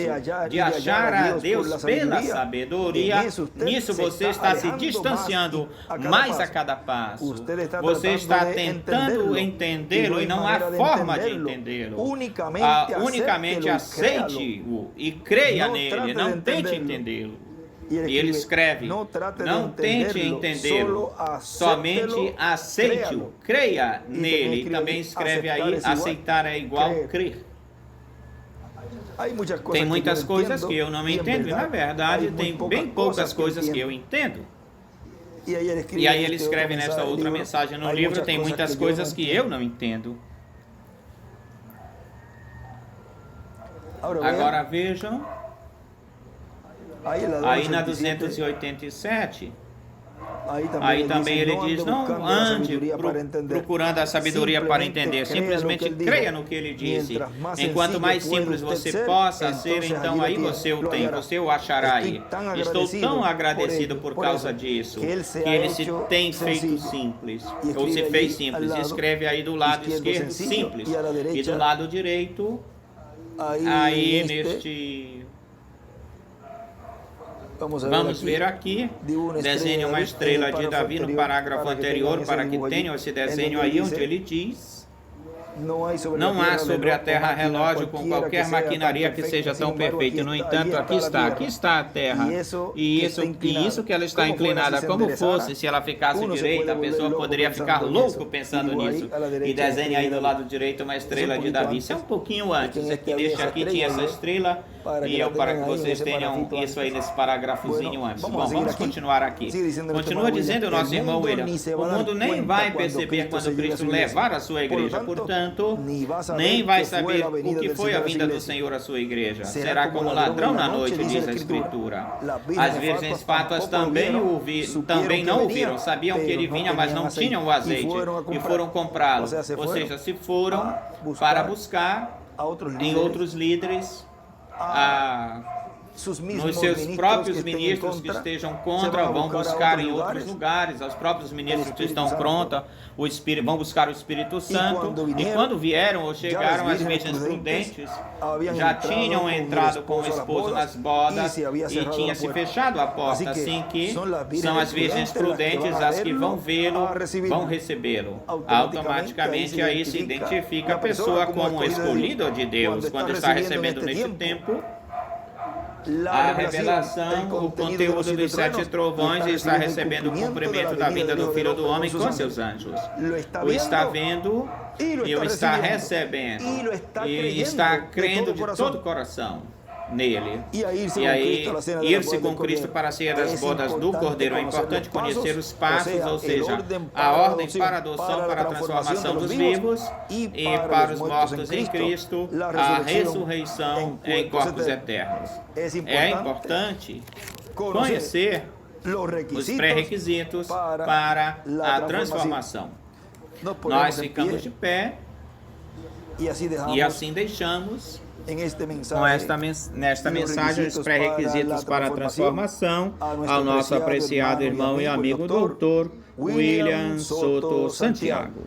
Speaker 1: de achar a Deus pela sabedoria, nisso você está se distanciando mais a cada passo. Você está tentando entendê-lo e não há forma de entendê-lo. Unicamente aceite-o e creia nele, não tente entendê-lo. E ele escreve, não tente entendê-lo, somente aceite-o, creia nele. E também escreve aí, aceitar é igual crer. Tem muitas coisas que eu não entendo, e na verdade tem bem poucas coisas que eu entendo. E aí ele escreve nesta outra mensagem no livro, tem muitas coisas que eu não entendo. Agora vejam, aí na 287, aí também ele diz, não ande procurando a sabedoria para entender, simplesmente creia no que ele disse. Enquanto mais simples você possa ser, então aí você o tem, você o achará aí. Estou tão agradecido por causa disso, que ele se tem feito simples, ou se fez simples. Escreve aí do lado esquerdo, simples, e do lado direito, aí neste... Vamos ver aqui, desenhe uma estrela de Davi no parágrafo anterior, para que tenham esse desenho aí onde ele diz: não há sobre a terra relógio com qualquer maquinaria que seja tão perfeita. No entanto, aqui está a terra. E isso que ela está inclinada, como fosse, se ela ficasse direita, a pessoa poderia ficar louco pensando nisso. E desenha aí do lado direito uma estrela de Davi. Isso é um pouquinho antes. Aqui tinha essa estrela. E para que vocês tenham isso aí nesse parágrafozinho antes. Bom, vamos continuar aqui. Continua dizendo o nosso irmão William: o mundo nem vai perceber quando Cristo levar a sua igreja. Portanto, nem vai saber o que foi a vinda do Senhor à sua igreja. Será como ladrão na noite, diz a Escritura. As virgens fátuas também não ouviram. Sabiam que ele vinha, mas não tinham o azeite. E foram comprá-lo. Ou seja, se foram para buscar em outros líderes, nos seus próprios ministros que estejam contra, vão buscar em outros lugares, os próprios ministros que estão contra, vão buscar o Espírito Santo, e quando vieram ou chegaram, as virgens prudentes já tinham entrado com o esposo nas bodas e tinha se fechado a porta, assim que são as virgens prudentes as que vão vê-lo, vão recebê-lo. Automaticamente aí se identifica a pessoa como escolhida de Deus, quando está recebendo neste tempo a revelação, o conteúdo dos 7 trovões, e está recebendo o cumprimento da vinda do Filho do Homem com seus anjos. O está vendo e o está recebendo e está crendo de todo o coração nele. E aí, ir-se com Cristo para a ceia das bodas do Cordeiro. É importante conhecer os passos, ou seja, a ordem para a adoção, para a transformação dos vivos, e para os mortos em Cristo, a ressurreição em corpos eternos. É importante conhecer os pré-requisitos para a transformação. Nós ficamos de pé e assim deixamos nesta mensagem os pré-requisitos para a transformação ao nosso apreciado irmão e amigo doutor William Soto Santiago.